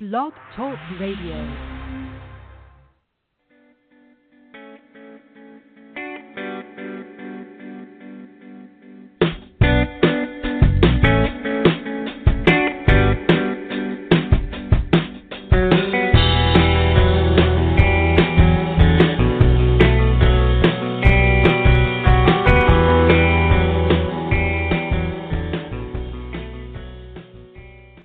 Blog Talk Radio.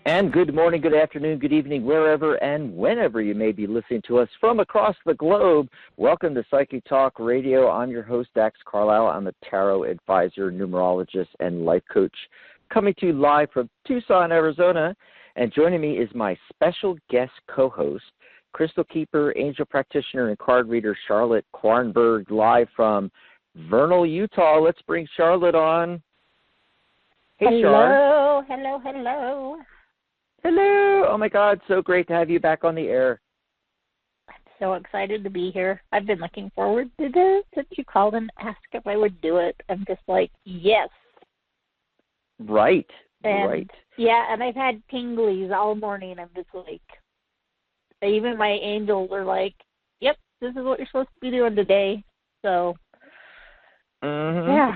And good morning, good afternoon, good evening, wherever and whenever you may be listening to us from across the globe. Welcome to Psychic Talk Radio. I'm your host, Dax Carlisle. I'm a tarot advisor, numerologist, and life coach, coming to you live from Tucson, Arizona. And joining me is my special guest co-host, crystal keeper, angel practitioner, and card reader, Charlotte Quarnberg, live from Vernal, Utah. Let's bring Charlotte on. Hey, hello, Char. Hello. Hello. Oh, my God. So great to have you back on the air. I'm so excited to be here. I've been looking forward to this. Since you called and asked if I would do it, I'm just like, yes. Right. Yeah, and I've had tinglies all morning. I'm just like, even my angels are like, yep, this is what you're supposed to be doing today. So, yeah.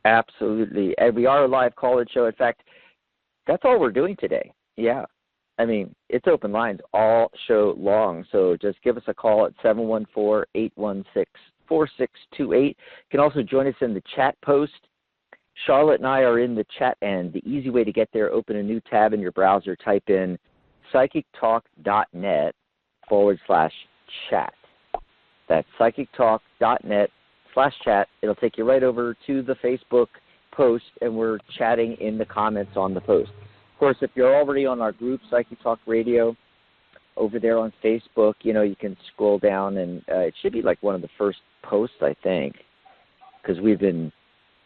Absolutely. And we are a live call-in show. In fact, that's all we're doing today. Yeah. I mean, it's open lines all show long. So just give us a call at 714-816-4628. You can also join us in the chat post. Charlotte and I are in the chat, and the easy way to get there, open a new tab in your browser, type in psychictalk.net/chat. That's psychictalk.net/chat. It'll take you right over to the Facebook post, and we're chatting in the comments on the post. Of course, if you're already on our group, Psychic Talk Radio, over there on Facebook, you can scroll down, and it should be like one of the first posts, I think, because we've been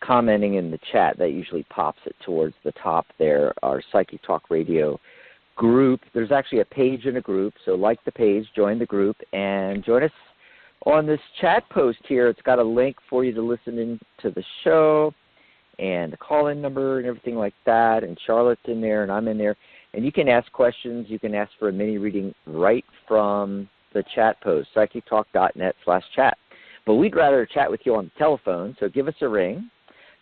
commenting in the chat. That usually pops it towards the top there, our Psychic Talk Radio group. There's actually a page in a group, so like the page, join the group, and join us on this chat post here. It's got a link for you to listen in to the show and the call-in number and everything like that. And Charlotte's in there and I'm in there. And you can ask questions. You can ask for a mini reading right from the chat post, psychictalk.net/chat. But we'd rather chat with you on the telephone, so give us a ring. I'm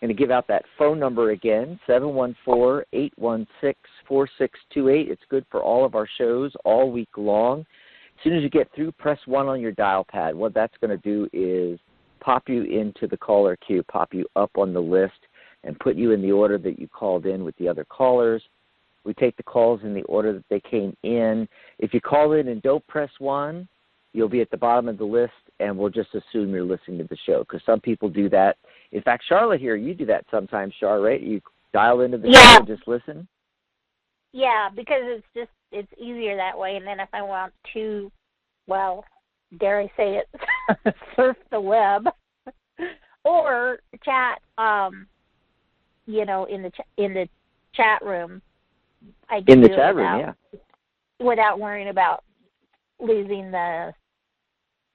going to give out that phone number again, 714-816-4628. It's good for all of our shows all week long. As soon as you get through, press 1 on your dial pad. What that's going to do is pop you into the caller queue, pop you up on the list, and put you in the order that you called in with the other callers. We take the calls in the order that they came in. If you call in and don't press 1, you'll be at the bottom of the list, and we'll just assume you're listening to the show, because some people do that. In fact, Charlotte here, you do that sometimes, Char, right? You dial into the show and just listen? Yeah, because it's easier that way. And then if I want to, well, dare I say it, surf the web or chat, in the chat room. I can do it without worrying about losing the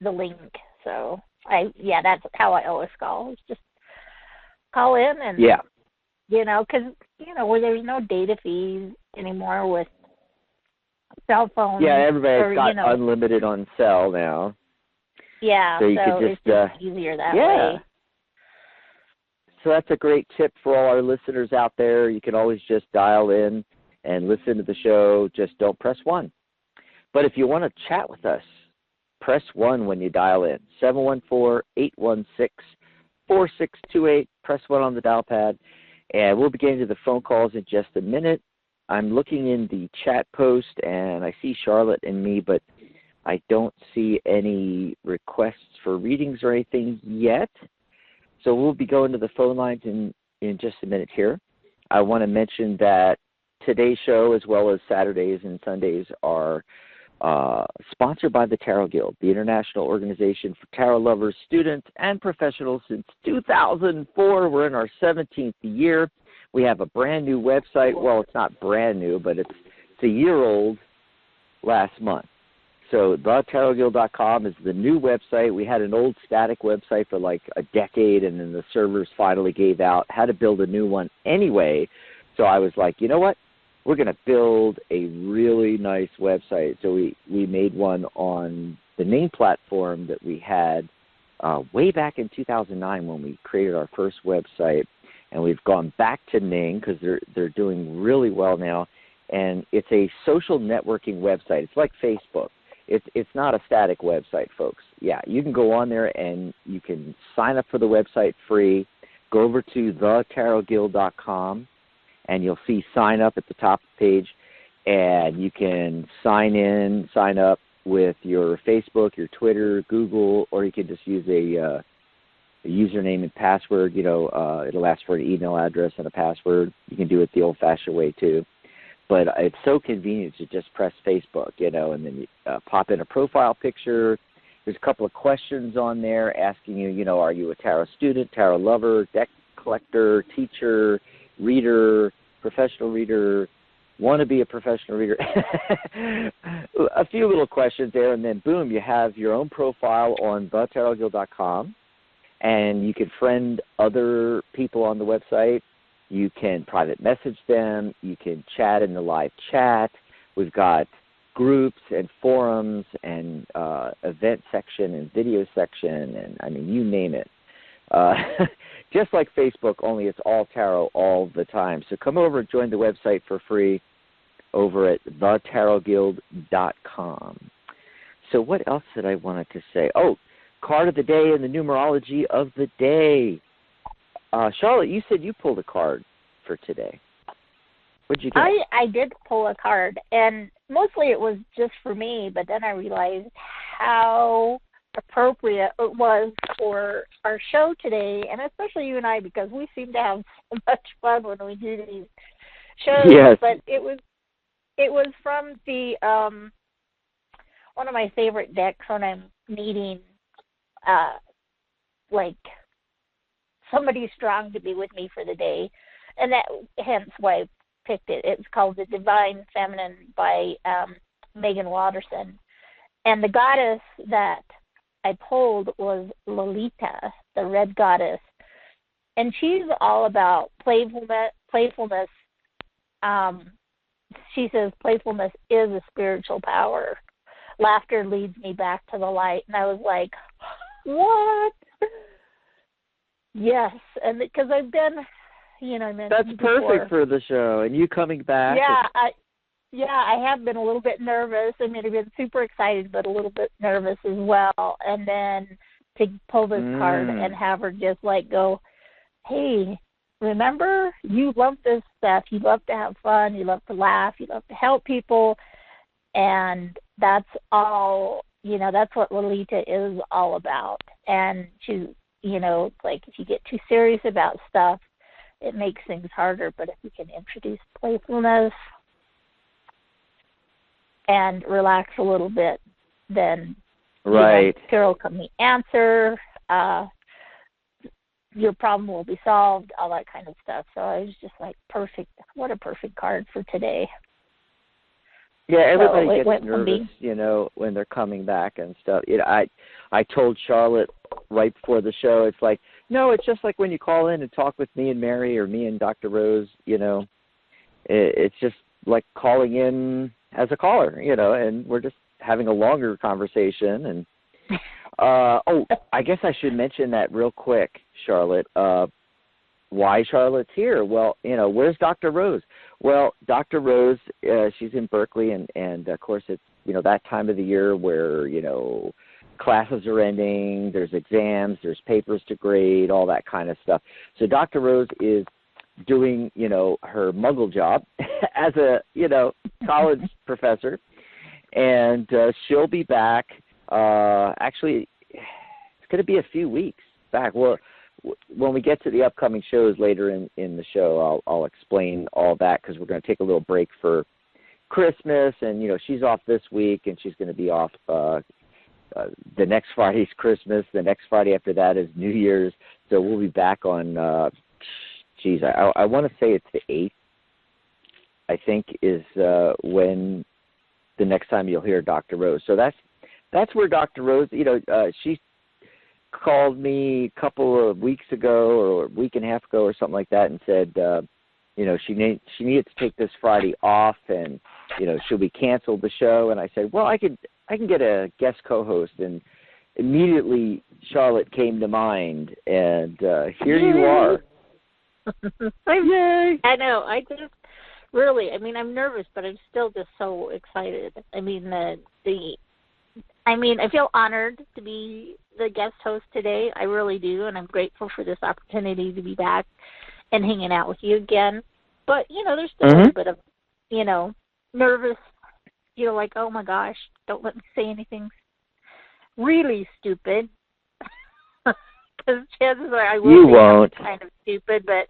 link. So that's how I always call. It's just call in and because where there's no data fees anymore with cell phones. Yeah, everybody's got unlimited on cell now. Yeah, so you could it's just easier that way. So that's a great tip for all our listeners out there. You can always just dial in and listen to the show. Just don't press 1. But if you want to chat with us, press 1 when you dial in. 714-816-4628. Press 1 on the dial pad. And we'll be getting to the phone calls in just a minute. I'm looking in the chat post, and I see Charlotte and me, but I don't see any requests for readings or anything yet. So we'll be going to the phone lines in just a minute here. I want to mention that today's show, as well as Saturdays and Sundays, are sponsored by the Tarot Guild, the international organization for tarot lovers, students, and professionals since 2004. We're in our 17th year. We have a brand new website. Well, it's not brand new, but it's a year old last month. So thetarotguild.com is the new website. We had an old static website for like a decade, and then the servers finally gave out. Had to build a new one anyway. So I was like, you know what? we're going to build a really nice website. So we made one on the main platform that we had way back in 2009 when we created our first website, and we've gone back to Ning because they're doing really well now. And it's a social networking website. It's like Facebook. It's not a static website, folks. Yeah, you can go on there and you can sign up for the website free. Go over to thetarotguild.com, and you'll see sign up at the top of the page, and you can sign up with your Facebook, your Twitter, Google, or you can just use a username and password. It'll ask for an email address and a password. You can do it the old-fashioned way too. But it's so convenient to just press Facebook, and then you pop in a profile picture. There's a couple of questions on there asking you, are you a tarot student, tarot lover, deck collector, teacher, reader, professional reader, want to be a professional reader? A few little questions there, and then boom, you have your own profile on thetarotguild.com, and you can friend other people on the website. You can private message them. You can chat in the live chat. We've got groups and forums and event section and video section, and you name it. Just like Facebook, only it's all tarot all the time. So come over and join the website for free over at thetarotguild.com. So what else did I wanted to say? Oh, card of the day and the numerology of the day. Charlotte, you said you pulled a card for today. What'd you get? I did pull a card, and mostly it was just for me, but then I realized how appropriate it was for our show today, and especially you and I, because we seem to have so much fun when we do these shows. Yes. But it was from the one of my favorite decks when I'm needing somebody strong to be with me for the day, and that hence why I picked it. It's called The Divine Feminine by Megan Watterson, and the goddess that I pulled was Lolita, the red goddess, and she's all about playfulness. She says playfulness is a spiritual power. Laughter leads me back to the light. And I was like, what? Yes, and because I've been, I mentioned that's perfect before, for the show, and you coming back. Yeah, I have been a little bit nervous. I've been super excited, but a little bit nervous as well. And then to pull this card and have her just go, hey, remember, you love this stuff. You love to have fun. You love to laugh. You love to help people. And that's all, that's what Lolita is all about. And she, if you get too serious about stuff, it makes things harder. But if we can introduce playfulness and relax a little bit, then right, Carol come the answer. Your problem will be solved, all that kind of stuff. So I was just perfect. What a perfect card for today. Yeah, everybody so gets nervous, when they're coming back and stuff. I told Charlotte right before the show, it's no, it's just like when you call in and talk with me and Mary or me and Dr. Rose, it's just like calling in as a caller, and we're just having a longer conversation. And I guess I should mention that real quick, Charlotte. Why Charlotte's here? Well, where's Dr. Rose? Well, Dr. Rose, she's in Berkeley, and of course it's, that time of the year where, classes are ending, there's exams, there's papers to grade, all that kind of stuff. So Dr. Rose is doing, her muggle job as a, college professor, and she'll be back. Actually, it's going to be a few weeks back. Well, when we get to the upcoming shows later in the show, I'll explain all that, because we're going to take a little break for Christmas, and she's off this week, and she's going to be off the next Friday's Christmas. The next Friday after that is New Year's, so we'll be back on. I want to say it's the 8th. I think is when the next time you'll hear Dr. Rose. So that's where Dr. Rose. She called me a couple of weeks ago or a week and a half ago or something like that and said, she needed to take this Friday off, and should we cancel the show? And I said, well, I can get a guest co-host, and immediately Charlotte came to mind, and here you are. Yay! I know. I just really, I'm nervous, but I'm still just so excited. I feel honored to be the guest host today. I really do, and I'm grateful for this opportunity to be back and hanging out with you again. But, there's still a little bit of, nervous, like, oh my gosh, don't let me say anything really stupid. Because chances are I will say something kind of stupid, but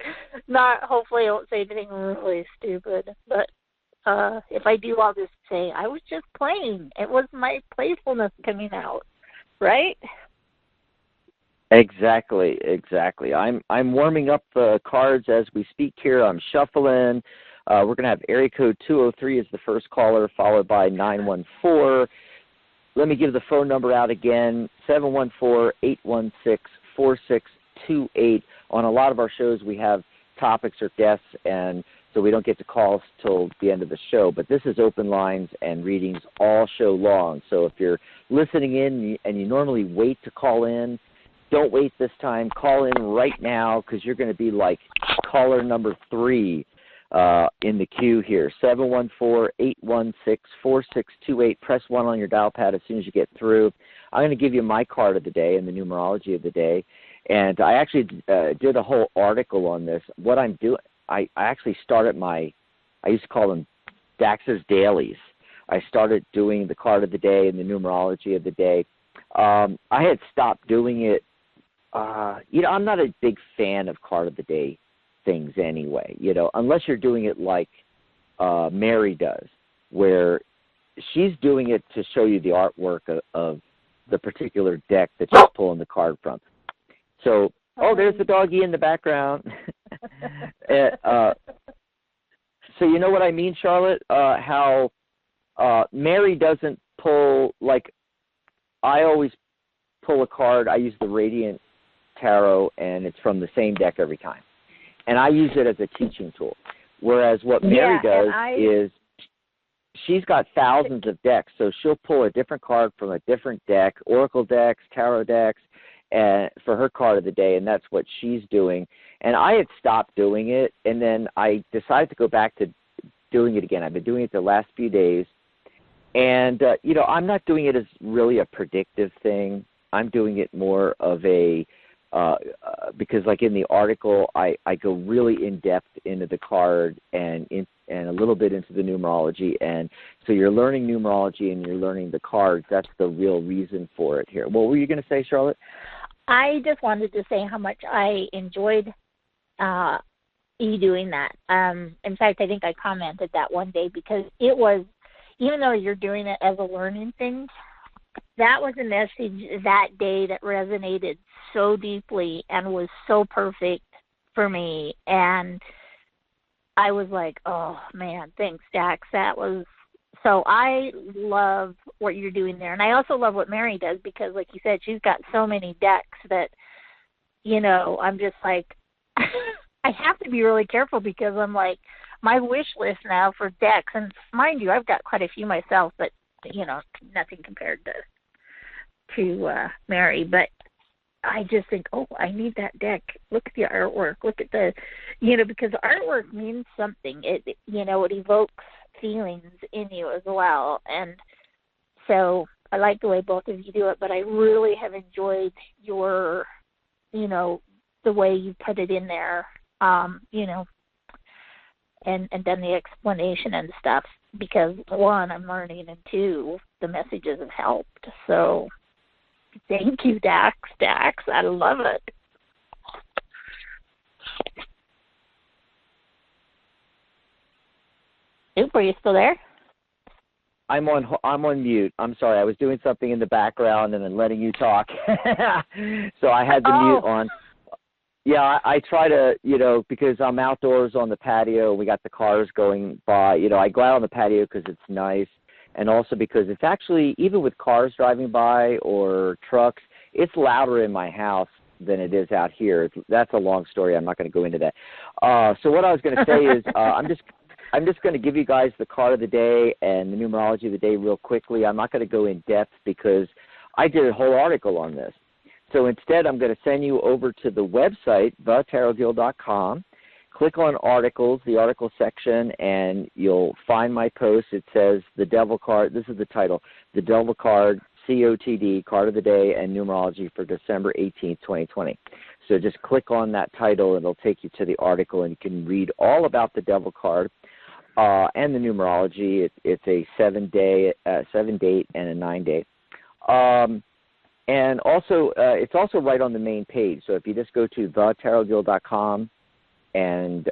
hopefully I won't say anything really stupid. But if I do, I'll just say, I was just playing. It was my playfulness coming out, right? Exactly. I'm warming up the cards as we speak here. I'm shuffling. We're going to have area code 203 as the first caller, followed by 914. Let me give the phone number out again, 714-816-4628. On a lot of our shows, we have topics or guests, and so we don't get to calls till the end of the show. But this is open lines and readings all show long. So if you're listening in and you normally wait to call in, don't wait this time. Call in right now, because you're going to be like caller number 3 in the queue here. 714-816-4628. Press 1 on your dial pad as soon as you get through. I'm going to give you my card of the day and the numerology of the day. And I actually did a whole article on this. What I'm doing, I actually started I used to call them Dax's Dailies. I started doing the card of the day and the numerology of the day. I had stopped doing it. I'm not a big fan of card of the day things anyway, unless you're doing it like Mary does, where she's doing it to show you the artwork of the particular deck that she's pulling the card from. So, there's the doggy in the background. So you know what I mean, Charlotte? How Mary doesn't pull, like, I always pull a card. I use the Radiant Tarot, and it's from the same deck every time. And I use it as a teaching tool. Whereas what Mary does is she's got thousands of decks, so she'll pull a different card from a different deck, Oracle decks, Tarot decks, and for her card of the day, and that's what she's doing. And I had stopped doing it, and then I decided to go back to doing it again. I've been doing it the last few days. And, I'm not doing it as really a predictive thing. I'm doing it more of a because, like in the article, I go really in depth into the card and a little bit into the numerology, and so you're learning numerology and you're learning the cards. That's the real reason for it here. What were you going to say, Charlotte? I just wanted to say how much I enjoyed you doing that. In fact, I think I commented that one day because it was, even though you're doing it as a learning thing, that was a message that day that resonated so deeply and was so perfect for me. And I was like, oh, man, thanks, Dax. That was so I love what you're doing there. And I also love what Mary does because, like you said, she's got so many decks that, I'm just like, I have to be really careful because I'm like, my wish list now for decks, and mind you, I've got quite a few myself, but, nothing compared to Mary, but I just think, I need that deck. Look at the artwork. Look at the, because the artwork means something. It evokes feelings in you as well. And so I like the way both of you do it, but I really have enjoyed your, the way you put it in there, and done the explanation and stuff because, one, I'm learning, and two, the messages have helped. So thank you, Dax. I love it. Oop, are you still there? I'm on mute. I'm sorry. I was doing something in the background and then letting you talk. So I had the mute on. Yeah, I try to, because I'm outdoors on the patio. We got the cars going by. I go out on the patio because it's nice. And also because it's actually, even with cars driving by or trucks, it's louder in my house than it is out here. That's a long story. I'm not going to go into that. So what I was going to say is I'm just going to give you guys the card of the day and the numerology of the day real quickly. I'm not going to go in depth because I did a whole article on this. So instead, I'm going to send you over to the website, thetarotguild.com. Click on articles, the article section, and you'll find my post. It says the Devil card. This is the title, the Devil card, COTD, card of the day, and numerology for December 18th, 2020. So just click on that title, and it'll take you to the article, and you can read all about the Devil card and the numerology. It's a 7-date, and a 9-date. And also, it's also right on the main page. So if you just go to thetarotguild.com, and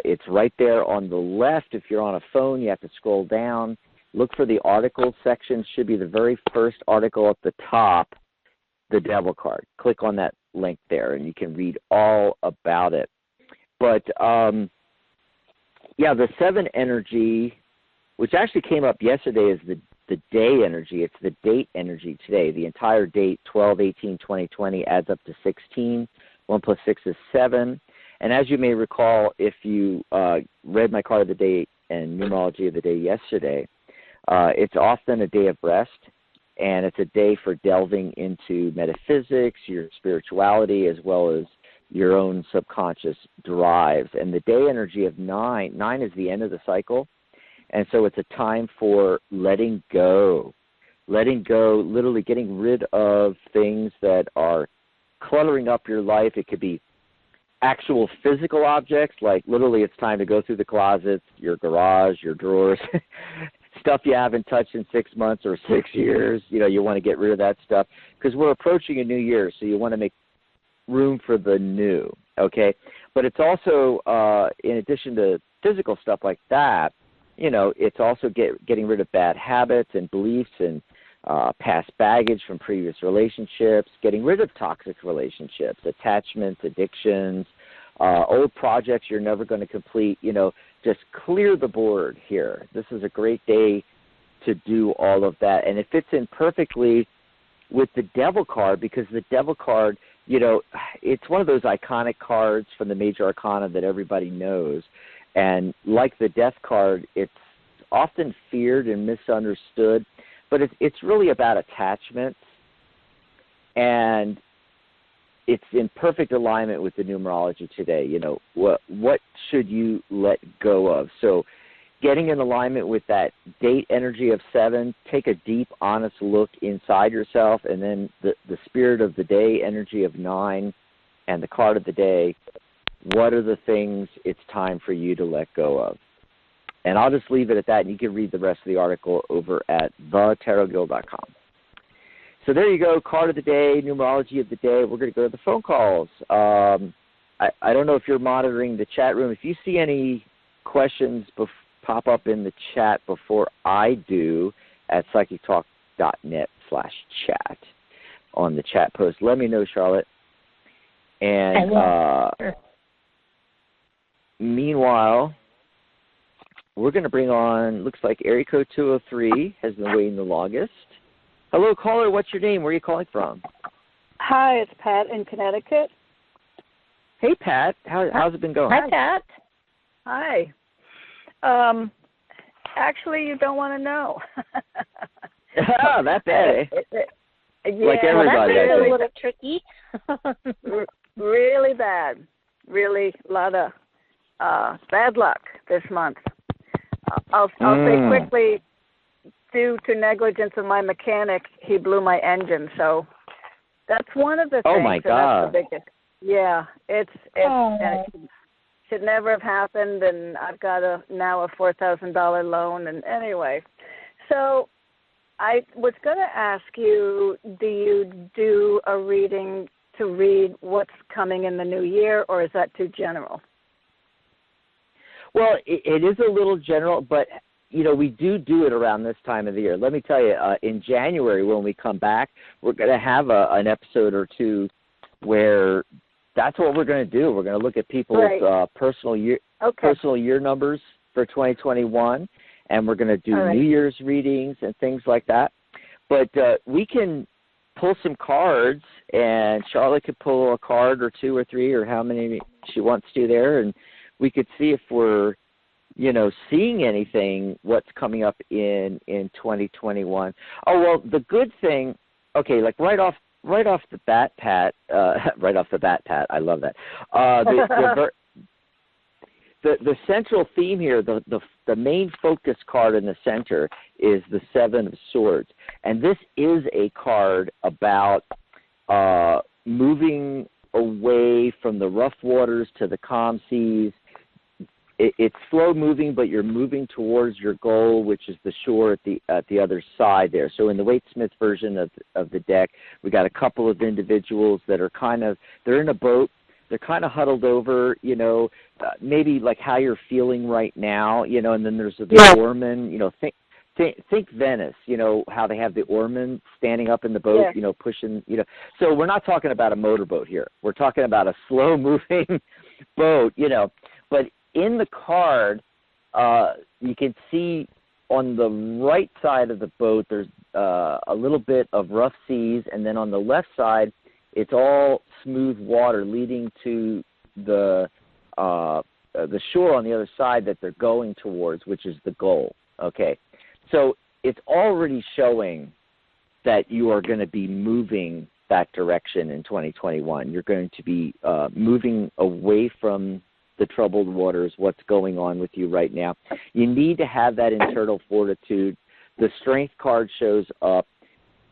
it's right there on the left. If you're on a phone, you have to scroll down. Look for the articles section. Should be the very first article at the top, the Devil card. Click on that link there, and you can read all about it. But, yeah, the 7 energy, which actually came up yesterday, is the day energy. It's the date energy today. The entire date, 12/18/2020, adds up to 16. 1 plus 6 is 7. And as you may recall, if you read my card of the day and numerology of the day yesterday, it's often a day of rest, and it's a day for delving into metaphysics, your spirituality, as well as your own subconscious drives. And the day energy of 9 is the end of the cycle, and so it's a time for letting go, literally getting rid of things that are cluttering up your life. It could be actual physical objects, like literally it's time to go through the closets, your garage, your drawers, stuff you haven't touched in 6 months or 6 years. You want to get rid of that stuff because we're approaching a new year, so you want to make room for the new, okay? But it's also, in addition to physical stuff like that, it's also getting rid of bad habits and beliefs and past baggage from previous relationships, getting rid of toxic relationships, attachments, addictions, old projects you're never going to complete. Just clear the board here. This is a great day to do all of that. And it fits in perfectly with the Devil card because the Devil card, it's one of those iconic cards from the major arcana that everybody knows. And like the Death card, it's often feared and misunderstood. But it's really about attachments, and it's in perfect alignment with the numerology today. What should you let go of? So getting in alignment with that date energy of 7, take a deep, honest look inside yourself, and then the spirit of the day energy of 9 and the card of the day, what are the things it's time for you to let go of? And I'll just leave it at that, and you can read the rest of the article over at thetarotguild.com. So there you go, card of the day, numerology of the day. We're going to go to the phone calls. I don't know if you're monitoring the chat room. If you see any questions pop up in the chat before I do at psychictalk.net/chat on the chat post, let me know, Charlotte. And meanwhile, we're going to bring on, looks like area code 203 has been waiting the longest. Hello, caller. What's your name? Where are you calling from? Hi, it's Pat in Connecticut. Hey, Pat. How's it been going? Hi, Pat. Hi. Actually, you don't want to know. Oh, that bad, eh? Yeah, like everybody. Well, that's a little tricky. Really bad. Really a lot of bad luck this month. I'll say quickly, due to negligence of my mechanic, he blew my engine. So that's one of the things. Oh, my God. That's the biggest. Yeah, and it should never have happened, and I've got now a $4,000 loan. And anyway, so I was going to ask you, do you do a reading to read what's coming in the new year, or is that too general? Well, it is a little general, but, we do it around this time of the year. Let me tell you, in January when we come back, we're going to have an episode or two where that's what we're going to do. We're going to look at people's personal year numbers for 2021, and we're going to do New Year's readings and things like that. But we can pull some cards, and Charlotte could pull a card or two or three or how many she wants to there, and we could see if we're, seeing anything, what's coming up in 2021. Oh, well, the good thing, okay, like right off the bat, Pat, I love that. The central theme here, the main focus card in the center is the Seven of Swords. And this is a card about moving away from the rough waters to the calm seas. It's slow moving, but you're moving towards your goal, which is the shore at the other side there. So in the Waite Smith version of the deck, we got a couple of individuals that are they're in a boat. They're kind of huddled over, maybe like how you're feeling right now, and then there's the oarman, think Venice, how they have the oarman standing up in the boat, pushing, So we're not talking about a motorboat here. We're talking about a slow-moving boat, But in the card, you can see on the right side of the boat, there's a little bit of rough seas, and then on the left side, it's all smooth water leading to the shore on the other side that they're going towards, which is the goal. Okay, so it's already showing that you are going to be moving that direction in 2021. You're going to be moving away from the troubled waters, what's going on with you right now. You need to have that internal fortitude. The Strength card shows up.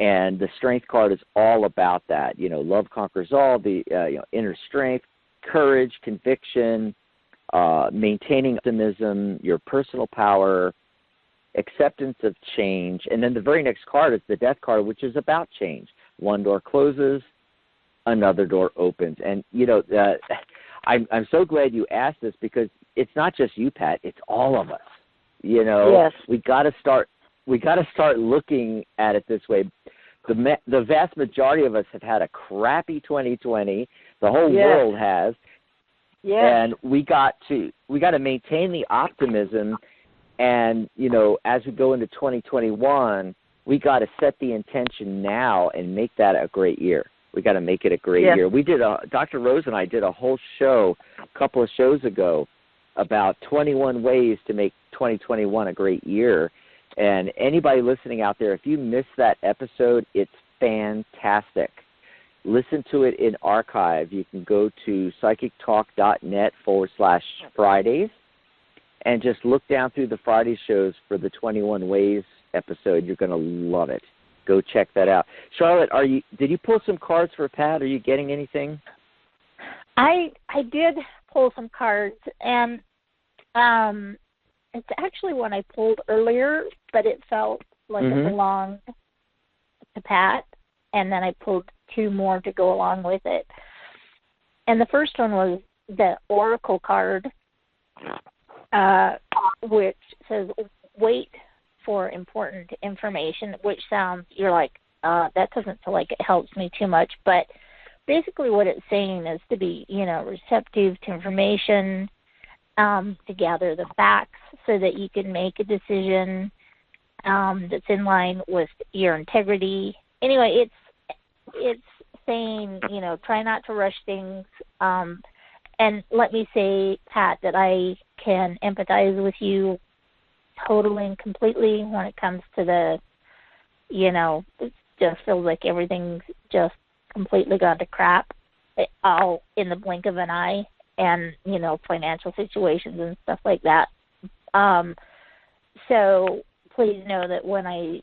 And the Strength card is all about that. Love conquers all, the inner strength, courage, conviction, maintaining optimism, your personal power, acceptance of change. And then the very next card is the Death card, which is about change. One door closes, another door opens. And, I'm so glad you asked this because it's not just you, Pat. It's all of us. Yes. We got to start looking at it this way. The vast majority of us have had a crappy 2020. The whole world has. Yeah. And we got to maintain the optimism, and as we go into 2021, we got to set the intention now and make that a great year. We got to make it a great year. We did Dr. Rose and I did a whole show a couple of shows ago about 21 ways to make 2021 a great year. And anybody listening out there, if you missed that episode, it's fantastic. Listen to it in archive. You can go to psychictalk.net/Fridays and just look down through the Friday shows for the 21 Ways episode. You're going to love it. Go check that out. Charlotte, did you pull some cards for Pat? Are you getting anything? I did pull some cards, and it's actually one I pulled earlier, but it felt like it belonged to Pat, and then I pulled two more to go along with it. And the first one was the Oracle card, which says, wait for important information, which sounds, you're like, that doesn't feel like it helps me too much. But basically what it's saying is to be, receptive to information, to gather the facts so that you can make a decision that's in line with your integrity. Anyway, it's saying, try not to rush things. And let me say, Pat, that I can empathize with you totally and completely when it comes to the, it just feels like everything's just completely gone to crap all in the blink of an eye, and, financial situations and stuff like that. So please know that when I'm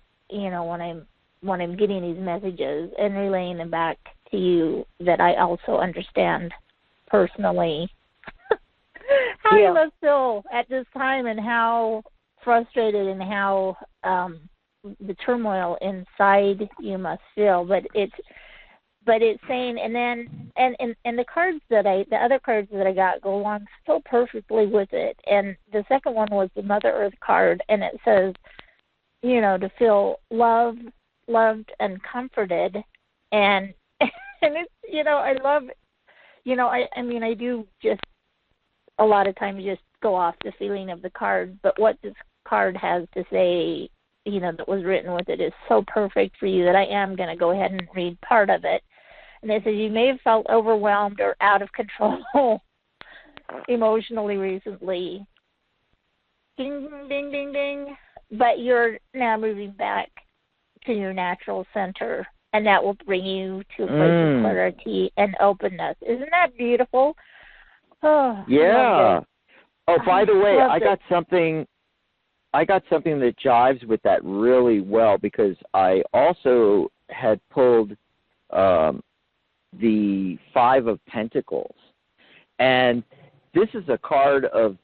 getting these messages and relaying them back to you, that I also understand personally how you must feel at this time and how frustrated and how the turmoil inside you must feel. But it's saying, and then and the cards the other cards that I got go along so perfectly with it. And the second one was the Mother Earth card, and it says, to feel loved and comforted, and it's, I love, I do just a lot of times just go off the feeling of the card, but what this card has to say that was written with it is so perfect for you that I am going to go ahead and read part of it. And it says, you may have felt overwhelmed or out of control emotionally recently. Ding, ding, ding, ding. But you're now moving back to your natural center, and that will bring you to a place of clarity and openness. Isn't that beautiful? Oh, yeah. Oh, by the way, I got something that jives with that really well, because I also had pulled the Five of Pentacles. And this is a card of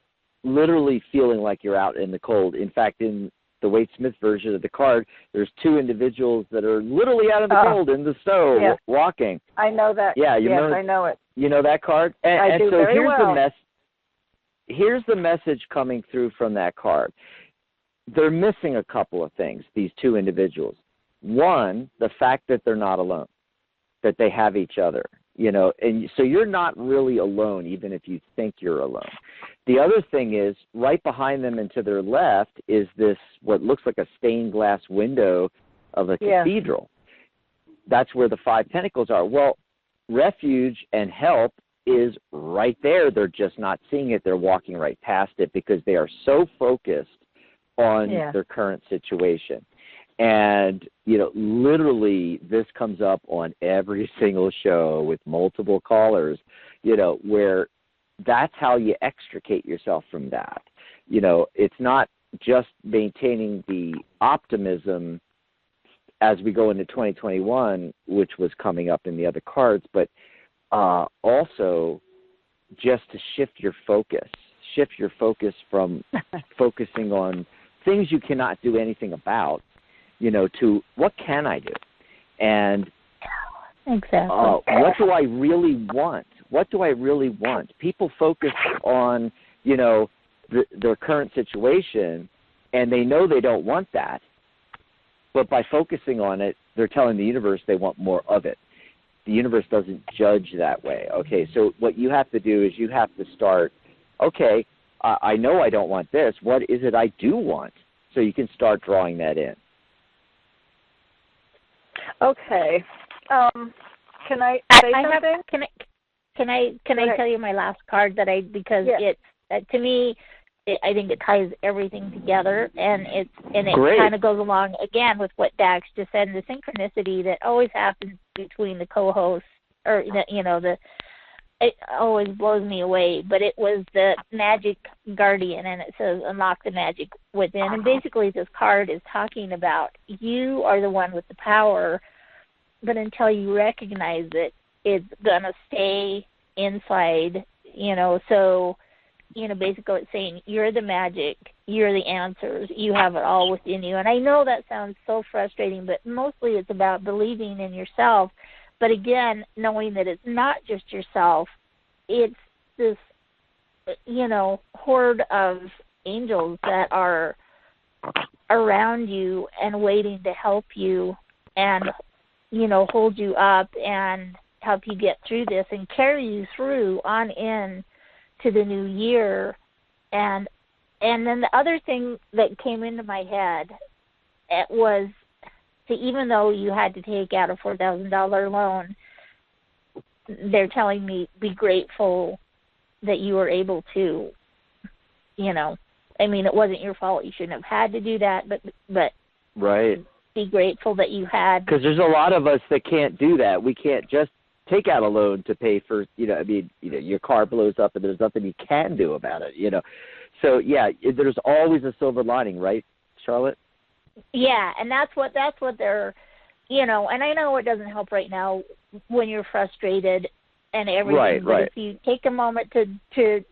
literally feeling like you're out in the cold. In fact, in the Wade Smith version of the card, there's two individuals that are literally out in the cold in the snow walking. I know that. Yeah, I know it. You know that card? I do so very here's well. Here's the message coming through from that card. They're missing a couple of things, these two individuals. One, the fact that they're not alone, that they have each other, and so you're not really alone, even if you think you're alone. The other thing is, right behind them and to their left is this, what looks like a stained glass window of a cathedral. That's where the Five Pentacles are. Well, refuge and help is right there. They're just not seeing it. They're walking right past it because they are so focused on their current situation. And, literally this comes up on every single show with multiple callers, where that's how you extricate yourself from that. It's not just maintaining the optimism as we go into 2021, which was coming up in the other cards, but also just to shift your focus from focusing on things you cannot do anything about, to what can I do? And exactly. What do I really want? What do I really want? People focus on, their current situation, and they know they don't want that. But by focusing on it, they're telling the universe they want more of it. The universe doesn't judge that way. Okay, so what you have to do is you have to start, okay, I know I don't want this. What is it I do want? So you can start drawing that in. Okay. Can I say something? Can I tell you my last card because it's to me, I think it ties everything together, and it kind of goes along again with what Dax just said, the synchronicity that always happens between the co-hosts, or it always blows me away. But it was the Magic Guardian, and it says unlock the magic within. And basically, this card is talking about you are the one with the power, but until you recognize it, it's gonna stay inside. So. Basically it's saying you're the magic, you're the answers, you have it all within you. And I know that sounds so frustrating, but mostly it's about believing in yourself. But again, knowing that it's not just yourself, it's this, horde of angels that are around you and waiting to help you and, hold you up and help you get through this and carry you through on in to the new year. And then the other thing that came into my head, it was even though you had to take out a $4,000 loan, they're telling me be grateful that you were able to, it wasn't your fault. You shouldn't have had to do that, but right. Be grateful that you had. Because there's a lot of us that can't do that. We can't just take out a loan to pay for, your car blows up and there's nothing you can do about it, So, there's always a silver lining, right, Charlotte? Yeah, and that's what they're, and I know it doesn't help right now when you're frustrated and everything, but if you take a moment to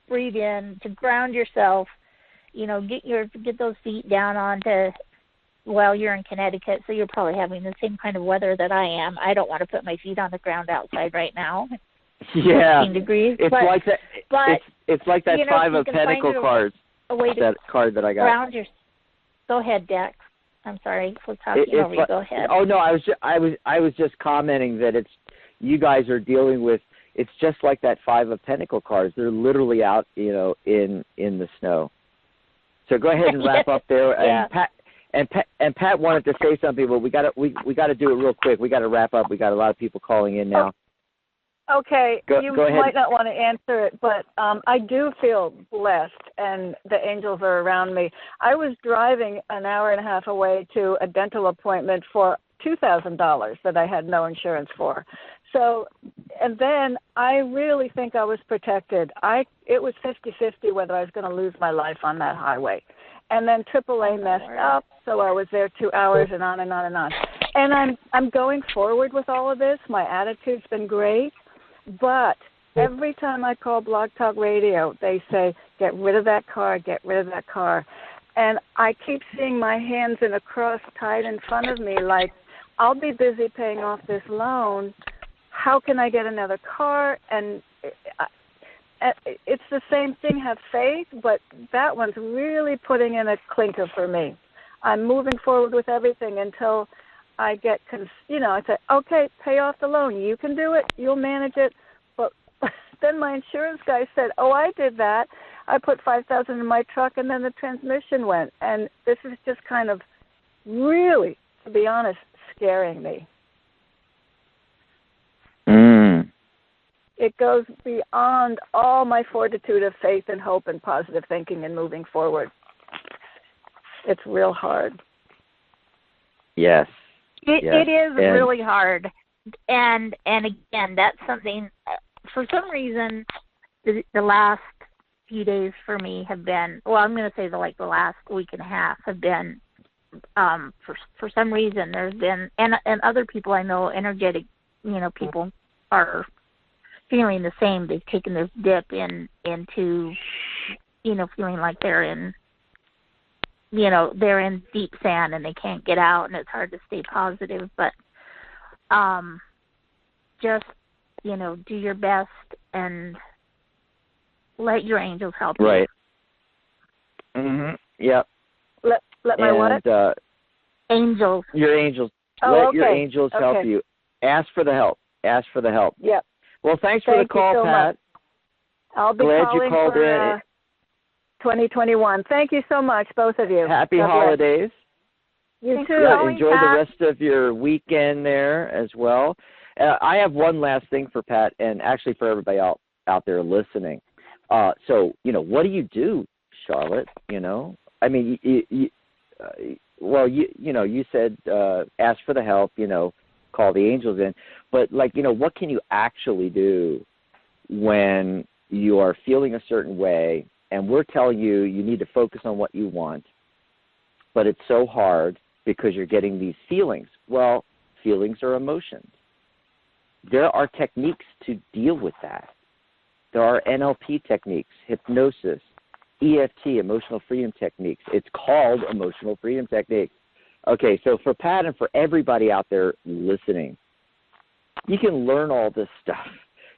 breathe in, to ground yourself, get those feet down onto, well, you're in Connecticut, so you're probably having the same kind of weather that I am. I don't want to put my feet on the ground outside right now. Yeah, 15 degrees. It's like that. It's like that Five of Pentacles card. That card that I got. Ground your. Go ahead, Dax. I'm sorry for talking over you. Go ahead. Oh no, I was just commenting that you guys are dealing with. It's just like that Five of Pentacles cards. They're literally out, in the snow. So go ahead and wrap up there, And Pat wanted to say something, but we got to do it real quick. We got to wrap up. We got a lot of people calling in now. Okay, go ahead. Might not want to answer it, but I do feel blessed, and the angels are around me. I was driving an hour and a half away to a dental appointment for $2,000 that I had no insurance for. So, and then I really think I was protected. It was 50-50 whether I was going to lose my life on that highway. And then AAA messed up, so I was there 2 hours and on and on and on. And I'm going forward with all of this. My attitude's been great, but every time I call Blog Talk Radio, they say, get rid of that car, get rid of that car. And I keep seeing my hands in a cross tied in front of me, like, I'll be busy paying off this loan. How can I get another car? And it's the same thing, have faith, but that one's really putting in a clinker for me. I'm moving forward with everything until I get, I say, okay, pay off the loan. You can do it. You'll manage it. But then my insurance guy said, I did that. I put $5,000 in my truck, and then the transmission went. And this is just kind of really, to be honest, scaring me. It goes beyond all my fortitude of faith and hope and positive thinking and moving forward. It's real hard. Yes. It is really hard. And again, that's something, for some reason, the last few days for me have been, I'm going to say the last week and a half have been, for some reason there's been, and other people I know, energetic, people are feeling the same. They've taken this dip into, feeling like they're in deep sand and they can't get out, and it's hard to stay positive. But just, do your best and let your angels help you. Right. Mhm. Yep. Let my what? Angels. Your angels. Your angels help you. Ask for the help. Yep. Well, thanks for the call, so Pat. Much. I'll be glad calling you called for, in. 2021. Thank you so much, both of you. Happy holidays. You Thanks too. Enjoy the rest of your weekend there as well. I have one last thing for Pat, and actually for everybody out there listening. So, what do you do, Charlotte? I mean, you said ask for the help, call the angels in. But, what can you actually do when you are feeling a certain way and we're telling you need to focus on what you want, but it's so hard because you're getting these feelings? Well, feelings are emotions. There are techniques to deal with that. There are NLP techniques, hypnosis, EFT, emotional freedom techniques. It's called emotional freedom techniques. Okay, so for Pat and for everybody out there listening, you can learn all this stuff.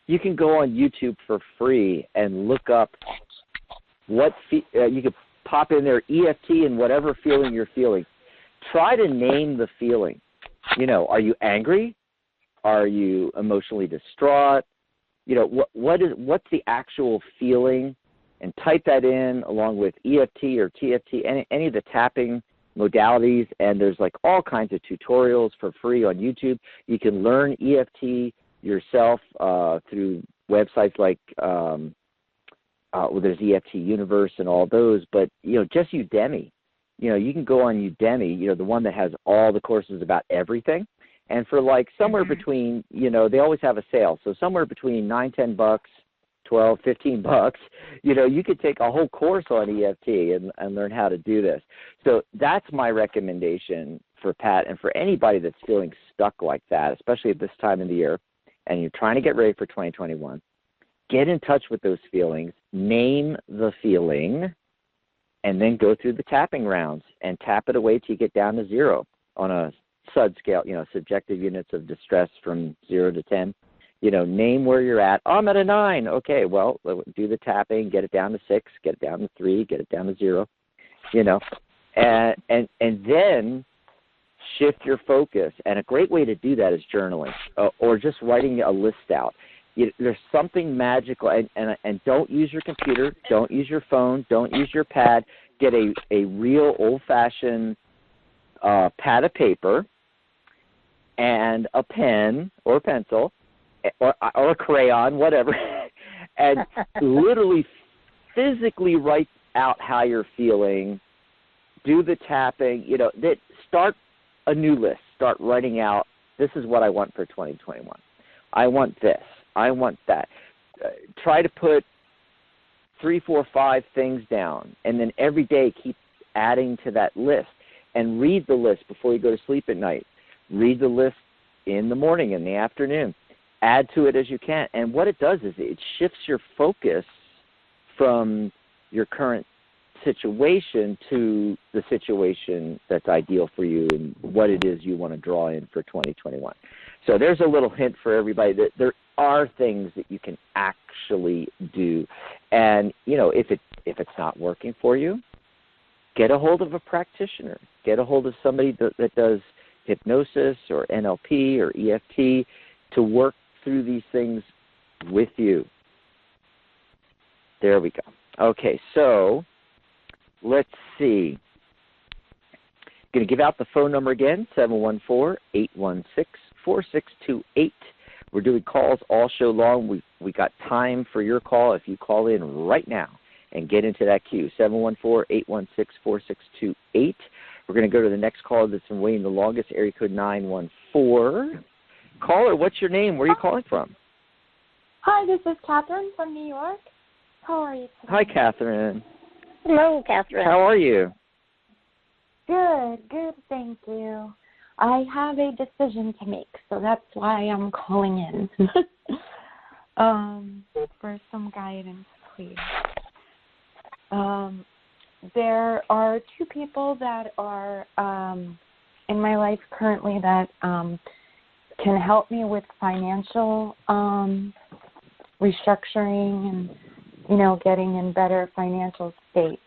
You can go on YouTube for free and look up you could pop in there EFT and whatever feeling you're feeling. Try to name the feeling. Are you angry? Are you emotionally distraught? What's the actual feeling? And type that in along with EFT or TFT, any of the tapping modalities, and there's all kinds of tutorials for free on YouTube. You can learn EFT yourself through websites like there's EFT Universe and all those, but just Udemy. You can go on Udemy, the one that has all the courses about everything, and for somewhere between, they always have a sale, so somewhere between $9, $10, $12, $15, you could take a whole course on EFT and learn how to do this. So that's my recommendation for Pat and for anybody that's feeling stuck like that, especially at this time of the year, and you're trying to get ready for 2021. Get in touch with those feelings, name the feeling, and then go through the tapping rounds and tap it away till you get down to 0 on a SUD scale, subjective units of distress from 0 to 10. Name where you're at. I'm at a 9. Okay, well, do the tapping, get it down to 6, get it down to 3, get it down to 0, and then shift your focus. And a great way to do that is journaling or just writing a list out. There's something magical, and don't use your computer, don't use your phone, don't use your pad. Get a real old-fashioned a pad of paper and a pen or pencil or a crayon, whatever, and literally physically write out how you're feeling, do the tapping, start a new list. Start writing out, this is what I want for 2021. I want this. I want that. Try to put 3, 4, 5 things down, and then every day keep adding to that list. And read the list before you go to sleep at night. Read the list in the morning, in the afternoon. Add to it as you can. And what it does is it shifts your focus from your current situation to the situation that's ideal for you and what it is you want to draw in for 2021. So there's a little hint for everybody that there are things that you can actually do. And, if it's not working for you, get a hold of a practitioner. Get a hold of somebody that does hypnosis or NLP or EFT to work through these things with you. There we go. Okay, so let's see. Going to give out the phone number again, 714-816-4628. We're doing calls all show long. We got time for your call if you call in right now and get into that queue, 714-816-4628. We're going to go to the next caller that's been waiting the longest, area code 914. Caller, what's your name? Where are you calling from? Hi, this is Catherine from New York. How are you today? Hi, Catherine. Hello, Catherine. How are you? Good, thank you. I have a decision to make, so that's why I'm calling in. For some guidance, please. There are 2 people that are in my life currently that can help me with financial restructuring and, getting in better financial states.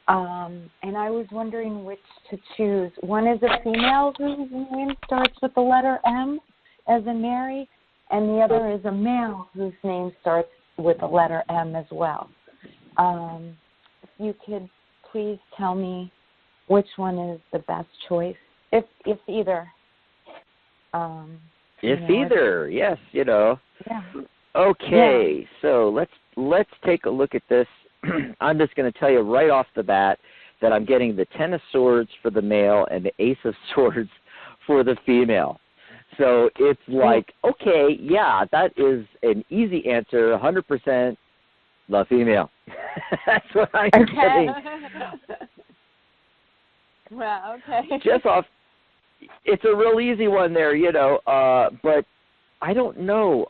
And I was wondering which to choose. One is a female whose name starts with the letter M, as in Mary, and the other is a male whose name starts with the letter M as well. If you could please tell me which one is the best choice, if either. Yes, Yeah. Okay, yeah. So let's take a look at this. I'm just going to tell you right off the bat that I'm getting the 10 of Swords for the male and the Ace of Swords for the female. So it's like, okay, yeah, that is an easy answer, 100% the female. That's what I'm getting. Well, okay. Just off, it's a real easy one there, but I don't know.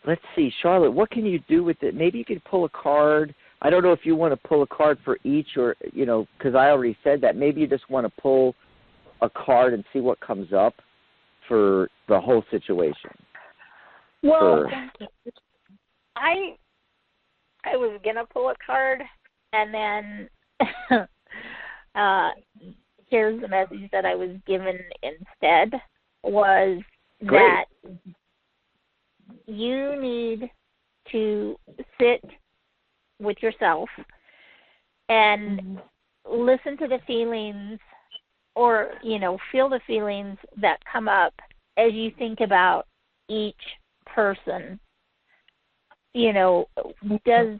Let's see, Charlotte, what can you do with it? Maybe you could pull a card. I don't know if you want to pull a card for each or, because I already said that. Maybe you just want to pull a card and see what comes up for the whole situation. Well, I was going to pull a card, and then here's the message that I was given instead was Great. that you need to sit with yourself and listen to the feelings or, feel the feelings that come up as you think about each person. Does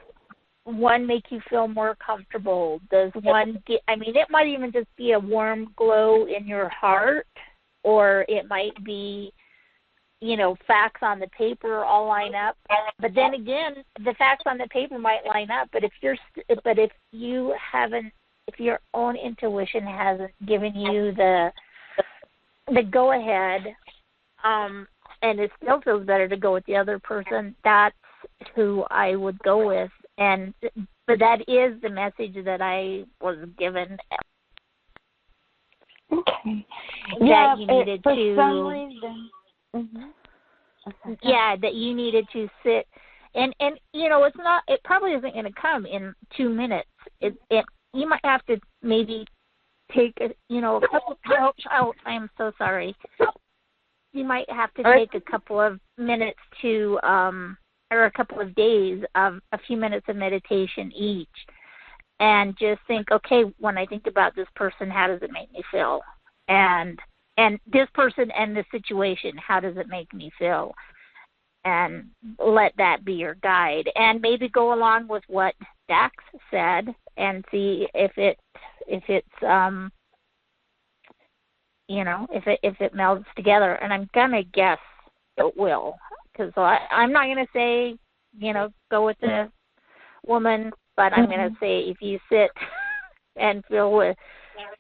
one make you feel more comfortable? Does one it might even just be a warm glow in your heart, or it might be, facts on the paper all line up. But then again, the facts on the paper might line up, but if your own intuition hasn't given you the go ahead, and it still feels better to go with the other person, that's who I would go with. But that is the message that I was given. Okay. That you needed for to. Some reason. Okay. Yeah, that you needed to sit, and it probably isn't going to come in 2 minutes. You might have to maybe take a couple. I'm so sorry. You might have to take a couple of minutes or a couple of days of a few minutes of meditation each. and just think, okay, when I think about this person, how does it make me feel? And this person and this situation, how does it make me feel? And let that be your guide. And maybe go along with what Dax said and see if it's if it melds together. And I'm gonna guess it will, because I'm not gonna say go with the woman, but I'm gonna say if you sit and feel with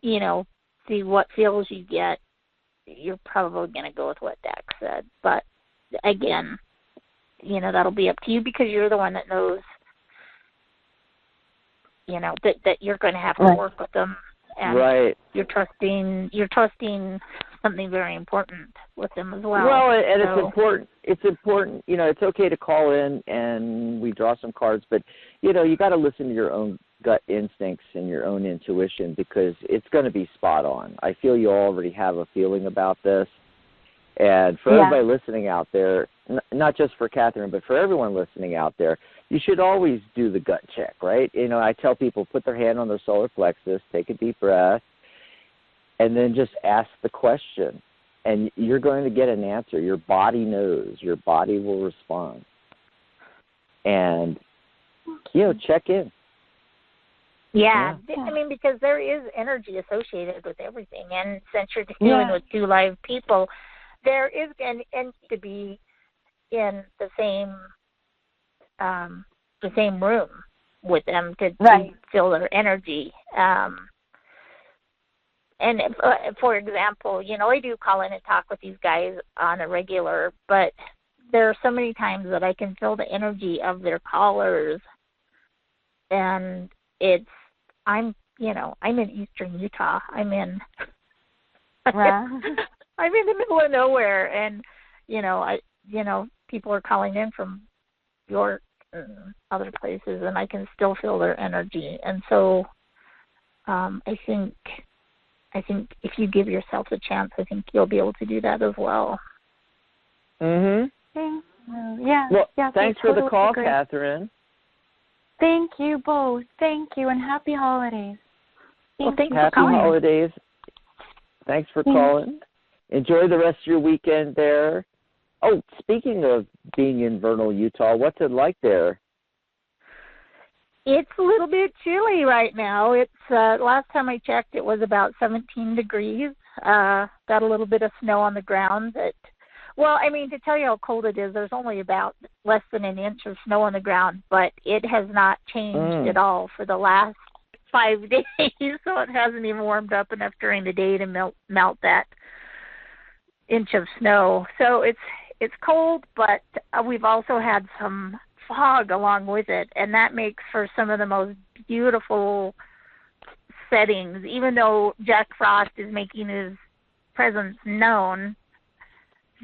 see what feels you get, you're probably gonna go with what Dax said. But again, that'll be up to you, because you're the one that knows, that you're going to have to work with them, and you're trusting something very important with them as well. Well, and it's important. It's important. It's okay to call in and we draw some cards, but you got to listen to your own gut instincts and your own intuition, because it's going to be spot on. I feel you already have a feeling about this. And for everybody listening out there, not just for Catherine, but for everyone listening out there, you should always do the gut check, right? I tell people, put their hand on their solar plexus, take a deep breath, and then just ask the question. And you're going to get an answer. Your body knows. Your body will respond. And, check in. Yeah, I mean, because there is energy associated with everything. And since you're dealing with two live people, there is going to be in the same room with them to feel their energy. And for example, I do call in and talk with these guys on a regular, but there are so many times that I can feel the energy of their callers, and I'm in eastern Utah. I'm in the middle of nowhere, and people are calling in from York and other places, and I can still feel their energy. And so, I think if you give yourself a chance, I think you'll be able to do that as well. Mhm. Thanks for the call, Catherine. Thank you both. Thank you, and happy holidays. Thanks for calling. Happy holidays. Thanks for calling. Enjoy the rest of your weekend there. Oh, speaking of being in Vernal, Utah, what's it like there? It's a little bit chilly right now. It's last time I checked, it was about 17 degrees. Got a little bit of snow on the ground. To tell you how cold it is, there's only about less than an inch of snow on the ground, but it has not changed at all for the last 5 days, so it hasn't even warmed up enough during the day to melt that inch of snow. So it's cold, but we've also had some fog along with it, and that makes for some of the most beautiful settings. Even though Jack Frost is making his presence known,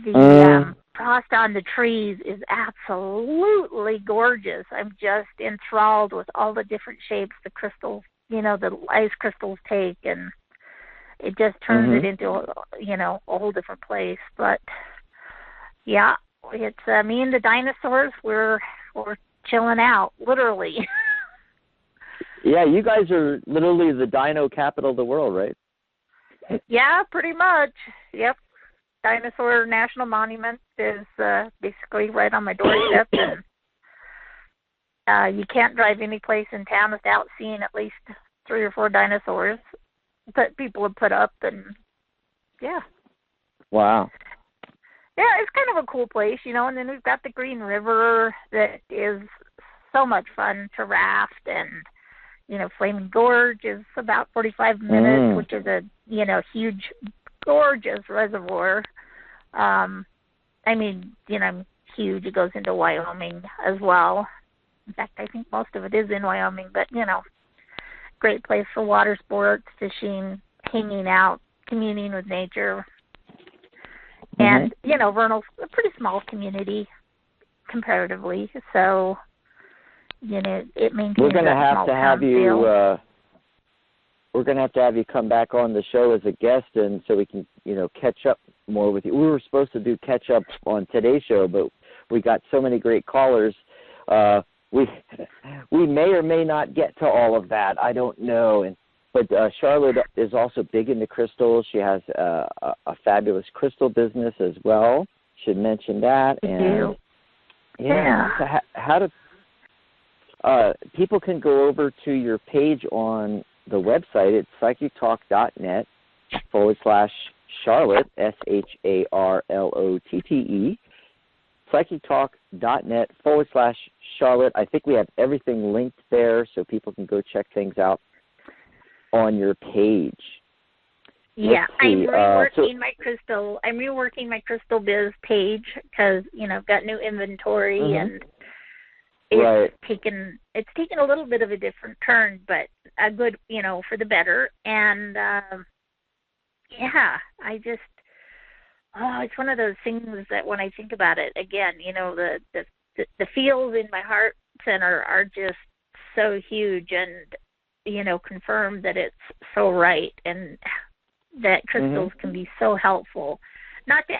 the frost on the trees is absolutely gorgeous. I'm just enthralled with all the different shapes the crystals, the ice crystals take, and it just turns it into, a whole different place. But yeah, it's me and the dinosaurs. We're chilling out, literally. Yeah, you guys are literally the dino capital of the world, right? Yeah, pretty much. Yep. Dinosaur National Monument is basically right on my doorstep, and you can't drive any place in town without seeing at least 3 or 4 dinosaurs that people have put up, and yeah. Wow. Yeah, it's kind of a cool place, and then we've got the Green River that is so much fun to raft, and, Flaming Gorge is about 45 minutes, which is a, huge, gorgeous reservoir. Huge. It goes into Wyoming as well. In fact, I think most of it is in Wyoming, but, great place for water sports, fishing, hanging out, communing with nature. And, Vernal's a pretty small community comparatively, so, it maintains We're going to that have to have you, we're going to have you come back on the show as a guest, and so we can, catch up more with you. We were supposed to do catch up on today's show, but we got so many great callers. we may or may not get to all of that. I don't know. But Charlotte is also big into crystals. She has a fabulous crystal business as well. Should mention that. And yeah. So how do people can go over to your page on the website? It's psychictalk.net/Charlotte, SHARLOTTE. psychictalk.net/Charlotte. I think we have everything linked there so people can go check things out on your page. Yeah, I'm reworking my crystal biz page because I've got new inventory and it's taken a little bit of a different turn, but a good for the better. And it's one of those things that when I think about it again, the feels in my heart center are just so huge and confirm that it's so right and that crystals can be so helpful. Not to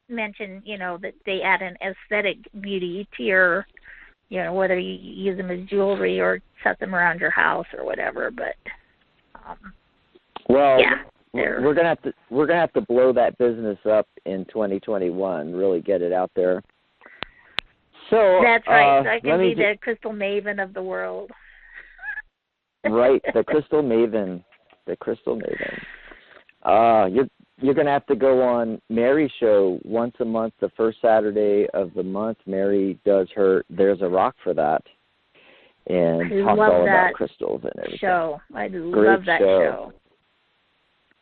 mention, that they add an aesthetic beauty to your, whether you use them as jewelry or set them around your house or whatever. But we're gonna have to blow that business up in 2021. Really get it out there. So that's right. So I can be the crystal maven of the world. Right, the crystal maven. You're going to have to go on Mary's show once a month, the first Saturday of the month. Mary does her There's a Rock for that and talks all about crystals and everything. I love that show.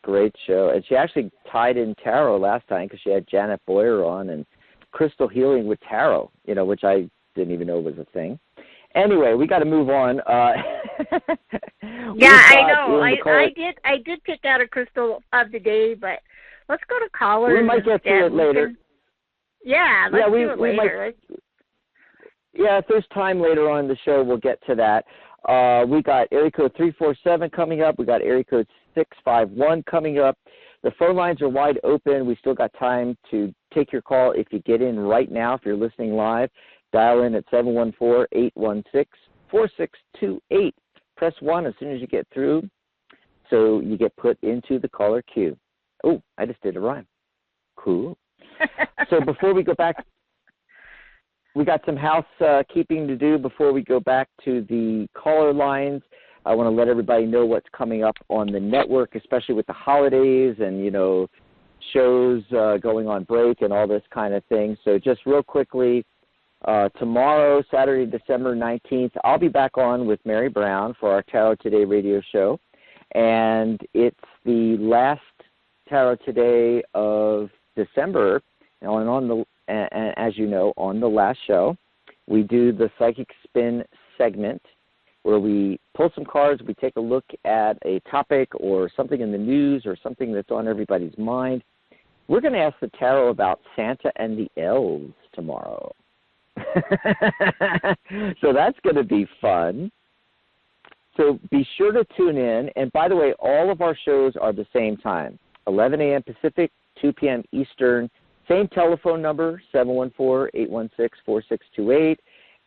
Great show. And she actually tied in tarot last time because she had Janet Boyer on and crystal healing with tarot, which I didn't even know was a thing. Anyway, we got to move on. Yeah, I know. I did pick out a crystal of the day, but let's go to callers. We might get to it later. Let's do it later. If there's time later on in the show, we'll get to that. We got area code 347 coming up. We got area code 651 coming up. The phone lines are wide open. We still got time to take your call if you get in right now. If you're listening live, dial in at 714-816-4628. Press 1 as soon as you get through so you get put into the caller queue. Oh, I just did a rhyme. Cool. So before we go back, we got some housekeeping to do before we go back to the caller lines. I want to let everybody know what's coming up on the network, especially with the holidays and, shows going on break and all this kind of thing. So just real quickly, tomorrow, Saturday, December 19th, I'll be back on with Mary Brown for our Tarot Today radio show. And it's the last Tarot Today of December. And as you know, on the last show, we do the Psychic Spin segment where we pull some cards, we take a look at a topic or something in the news or something that's on everybody's mind. We're going to ask the tarot about Santa and the elves tomorrow. So that's going to be fun. So be sure to tune in. And by the way, all of our shows are the same time, 11 a.m. Pacific, 2 p.m. Eastern. Same telephone number, 714-816-4628.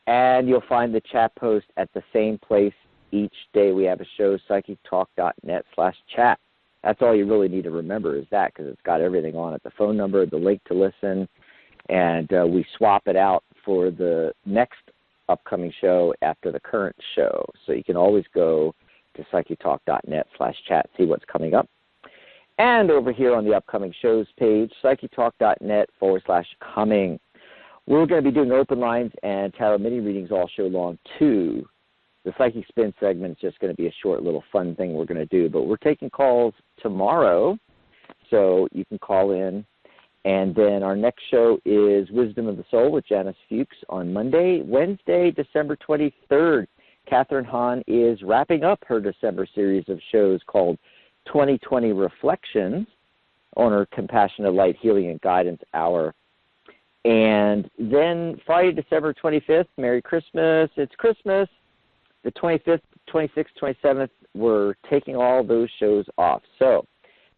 And you'll find the chat post at the same place each day. We have a show, psychictalk.net/chat. That's all you really need to remember is that, because it's got everything on it, the phone number, the link to listen, and we swap it out for the next upcoming show after the current show. So you can always go to psychictalk.net/chat, see what's coming up. And over here on the upcoming shows page, psychictalk.net/coming. We're going to be doing open lines and tarot mini readings all show long, too. The Psychic Spin segment is just going to be a short little fun thing we're going to do. But we're taking calls tomorrow, so you can call in. And then our next show is Wisdom of the Soul with Janice Fuchs on Monday. Wednesday, December 23rd, Catherine Hahn is wrapping up her December series of shows called 2020 Reflections on her Compassionate Light Healing and Guidance Hour. And then Friday, December 25th, Merry Christmas. It's Christmas. The 25th, 26th, 27th, we're taking all those shows off. So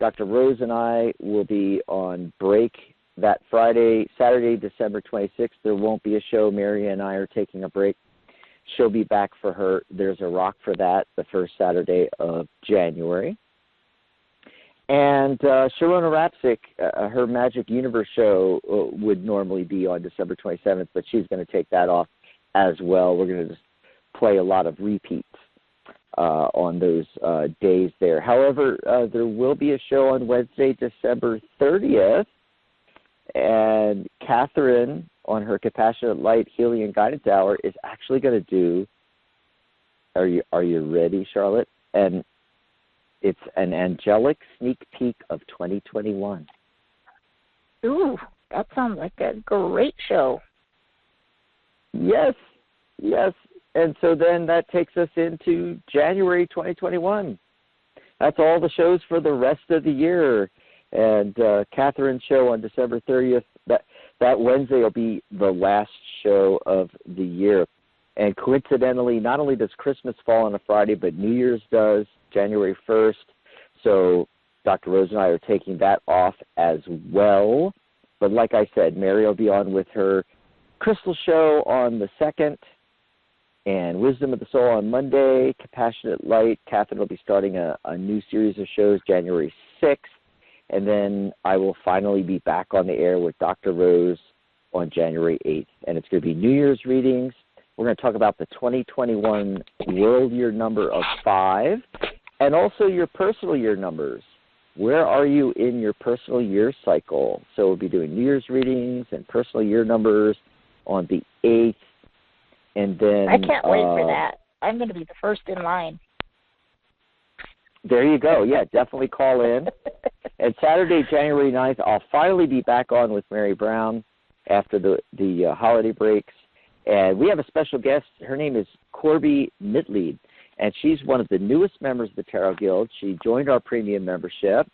Dr. Rose and I will be on break that Friday. Saturday, December 26th, there won't be a show. Mary and I are taking a break. she'll be back for her There's a Rock for That the first Saturday of January. And Sharona Rapsick, her Magic Universe show would normally be on December 27th, but she's going to take that off as well. We're going to just play a lot of repeats on those days there. However, there will be a show on Wednesday, December 30th, and Catherine, on her Compassionate Light Healing and Guidance Hour, is actually going to do, are you ready, Charlotte? And it's an angelic sneak peek of 2021. Ooh, that sounds like a great show. Yes. And so then that takes us into January 2021. That's all the shows for the rest of the year. And Catherine's show on December 30th, that Wednesday will be the last show of the year. And coincidentally, not only does Christmas fall on a Friday, but New Year's does, January 1st. So Dr. Rose and I are taking that off as well. But like I said, Mary will be on with her Crystal show on the 2nd, and Wisdom of the Soul on Monday, Compassionate Light. Catherine will be starting a new series of shows January 6th. And then I will finally be back on the air with Dr. Rose on January 8th. And it's going to be New Year's readings. We're going to talk about the 2021 world year number of 5 and also your personal year numbers. Where are you in your personal year cycle? So we'll be doing New Year's readings and personal year numbers on the 8th. And then I can't wait for that. I'm going to be the first in line. There you go. Yeah, definitely call in. And Saturday, January 9th, I'll finally be back on with Mary Brown after the holiday breaks. And we have a special guest. Her name is Corby Mitlead, and she's one of the newest members of the Tarot Guild. She joined our premium membership,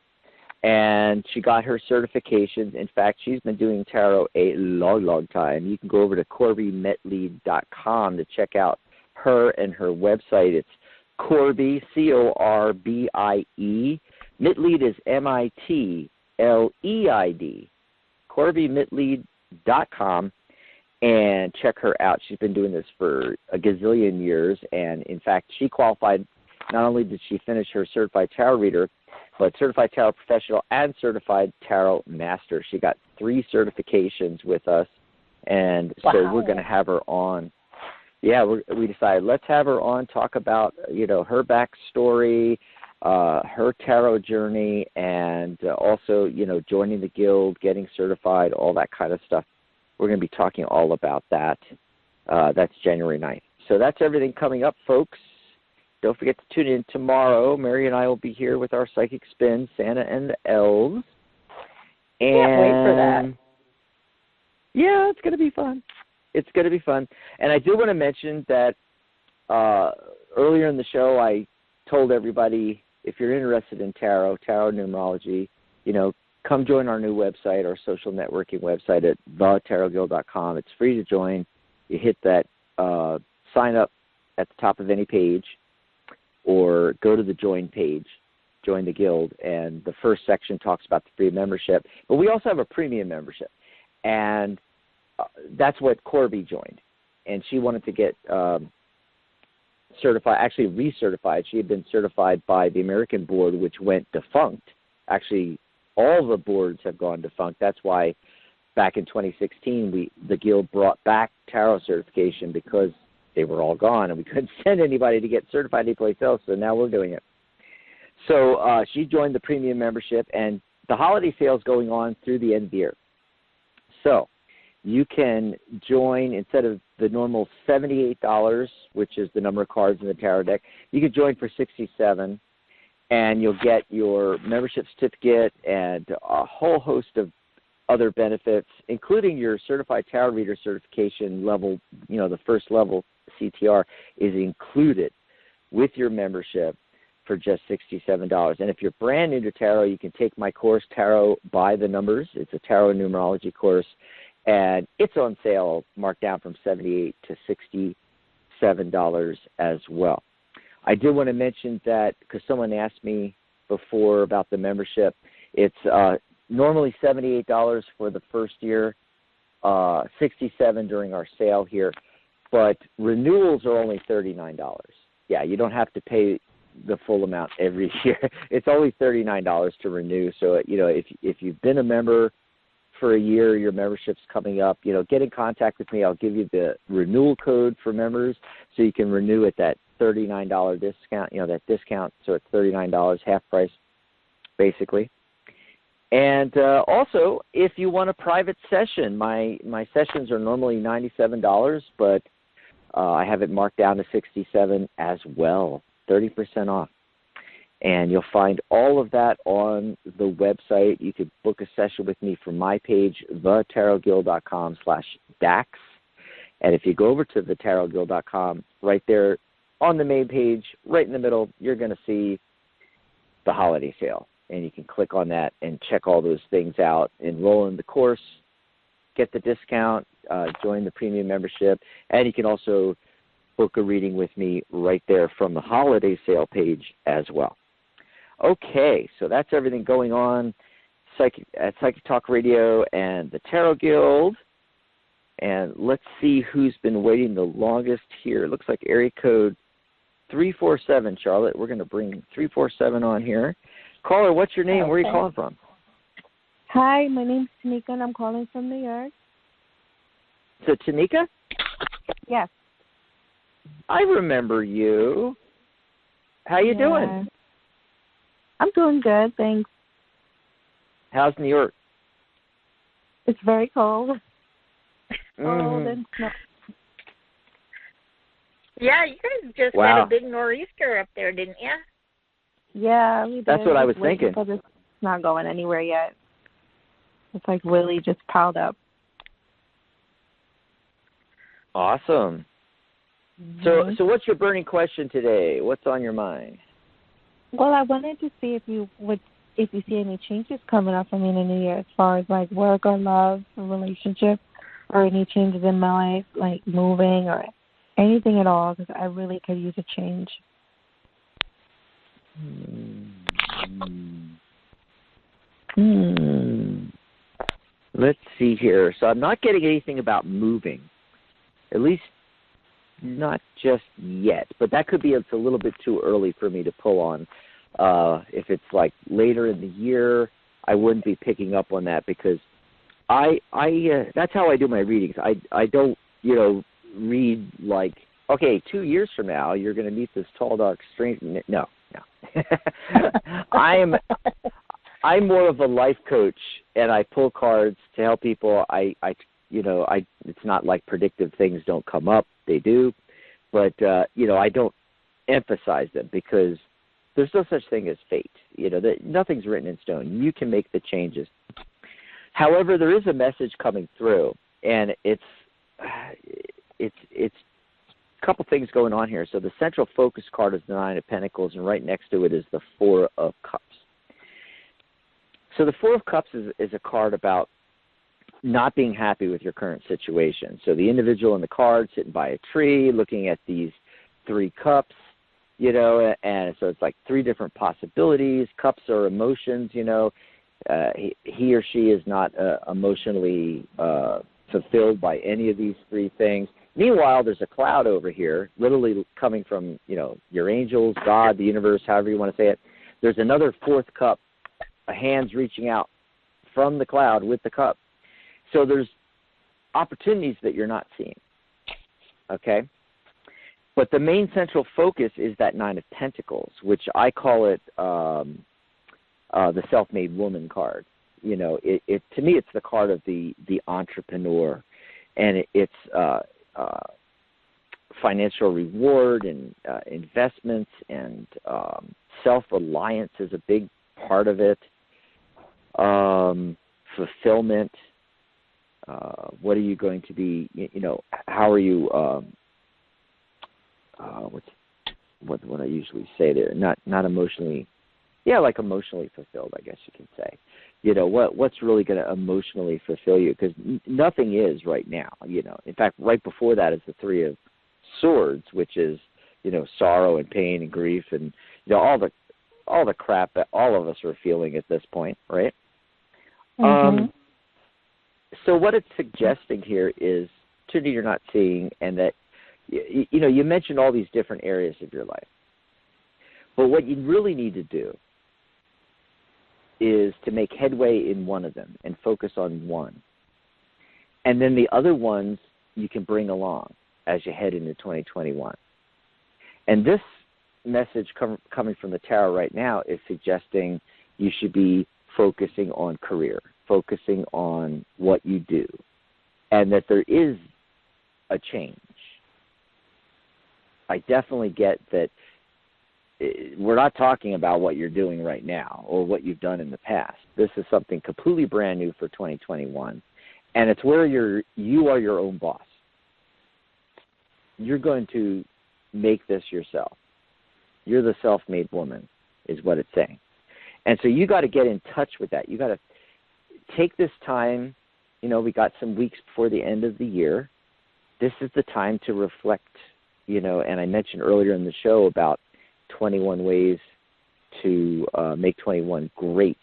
and she got her certifications. In fact, she's been doing tarot a long time. You can go over to CorbyMitlead.com to check out her and her website. It's Corby, Corbie. Mitlead is Mitleid. CorbyMitlead.com. And check her out. She's been doing this for a gazillion years. And, in fact, she qualified. Not only did she finish her Certified Tarot Reader, but Certified Tarot Professional and Certified Tarot Master. She got 3 certifications with us. And so we're going to have her on. Yeah, we decided let's have her on, talk about, her backstory, her tarot journey, and also, joining the guild, getting certified, all that kind of stuff. We're going to be talking all about that. That's January 9th. So that's everything coming up, folks. Don't forget to tune in tomorrow. Mary and I will be here with our Psychic Spin, Santa and the Elves. And can't wait for that. Yeah, it's going to be fun. It's going to be fun. And I do want to mention that earlier in the show I told everybody, if you're interested in tarot numerology, come join our new website, our social networking website at thetarotguild.com. It's free to join. You hit that sign up at the top of any page or go to the join page, join the guild, and the first section talks about the free membership. But we also have a premium membership, and that's what Corby joined. And she wanted to get certified, actually recertified. She had been certified by the American board, which went defunct. Actually, all the boards have gone defunct. That's why back in 2016, the guild brought back tarot certification because they were all gone and we couldn't send anybody to get certified anyplace else, so now we're doing it. So she joined the premium membership, and the holiday sale is going on through the end of the year. So you can join, instead of the normal $78, which is the number of cards in the tarot deck, you can join for $67. And you'll get your membership certificate and a whole host of other benefits, including your Certified Tarot Reader certification level, the first level CTR is included with your membership for just $67. And if you're brand new to tarot, you can take my course, Tarot by the Numbers. It's a tarot numerology course, and it's on sale, marked down from $78 to $67 as well. I did want to mention that because someone asked me before about the membership. It's normally $78 for the first year, $67 during our sale here. but renewals are only $39. Yeah, you don't have to pay the full amount every year. It's only $39 to renew. So, if you've been a member for a year, your membership's coming up, get in contact with me. I'll give you the renewal code for members so you can renew at that $39 discount, that discount. So it's $39, half price, basically. And also, if you want a private session, my sessions are normally $97, but I have it marked down to $67 as well, 30% off. And you'll find all of that on the website. You could book a session with me from my page, thetarotguild.com/Dax. And if you go over to thetarotguild.com, right there on the main page, right in the middle, you're going to see the holiday sale. And you can click on that and check all those things out, enroll in the course, get the discount, join the premium membership, and you can also book a reading with me right there from the holiday sale page as well. Okay, so that's everything going on at Psychic Talk Radio and the Tarot Guild. And let's see who's been waiting the longest here. It looks like area code 347, Charlotte. We're going to bring 347 on here. Caller, what's your name? Okay. Where are you calling from? Hi, my name's Tanika, and I'm calling from New York. So, Tanika? Yes. I remember you. How you doing? I'm doing good, thanks. How's New York? It's very cold. Cold and snow. Yeah, you guys just had a big nor'easter up there, didn't you? Yeah, we did. That's what I was thinking. It's not going anywhere yet. It's like really just piled up. Awesome. Mm-hmm. So what's your burning question today? What's on your mind? Well, I wanted to see if you see any changes coming up for me in the new year as far as like work or love or relationship, or any changes in my life, like moving or anything at all, because I really could use a change. Let's see here. So I'm not getting anything about moving, at least not just yet. But that could be it's a little bit too early for me to pull on. If it's like later in the year, I wouldn't be picking up on that because I that's how I do my readings. I don't read like, okay, 2 years from now you're going to meet this tall, dark stranger. No. I'm more of a life coach, and I pull cards to help people. It's not like predictive things don't come up; they do, but I don't emphasize them because there's no such thing as fate. Nothing's written in stone. You can make the changes. However, there is a message coming through, and it's a couple things going on here. So the central focus card is the Nine of Pentacles, and right next to it is the Four of Cups. So the Four of Cups is a card about not being happy with your current situation. So the individual in the card sitting by a tree looking at these three cups, and so it's like three different possibilities. Cups are emotions, he or she is not emotionally fulfilled by any of these three things. Meanwhile, there's a cloud over here, literally coming from, your angels, God, the universe, however you want to say it. There's another fourth cup, a hand's reaching out from the cloud with the cup. So there's opportunities that you're not seeing, okay? But the main central focus is that Nine of Pentacles, which I call it the self-made woman card. It to me, it's the card of the entrepreneur, and it's financial reward and investments and self-reliance is a big part of it. Fulfillment. What are you going to be? How are you? What I usually say there? Not emotionally. Yeah, like emotionally fulfilled, I guess you can say. What's really going to emotionally fulfill you? Because nothing is right now. In fact, right before that is the Three of Swords, which is sorrow and pain and grief and all the crap that all of us are feeling at this point, right? Mm-hmm. So what it's suggesting here is opportunity you're not seeing, and that you mentioned all these different areas of your life. But what you really need to do is to make headway in one of them and focus on one. And then the other ones you can bring along as you head into 2021. And this message coming from the tarot right now is suggesting you should be focusing on career, focusing on what you do, and that there is a change. I definitely get that we're not talking about what you're doing right now or what you've done in the past. This is something completely brand new for 2021, and it's where you are your own boss. You're going to make this yourself. You're the self-made woman, is what it's saying. And so you got to get in touch with that. You got to take this time. We got some weeks before the end of the year. This is the time to reflect, and I mentioned earlier in the show about 21 ways to make 21 great.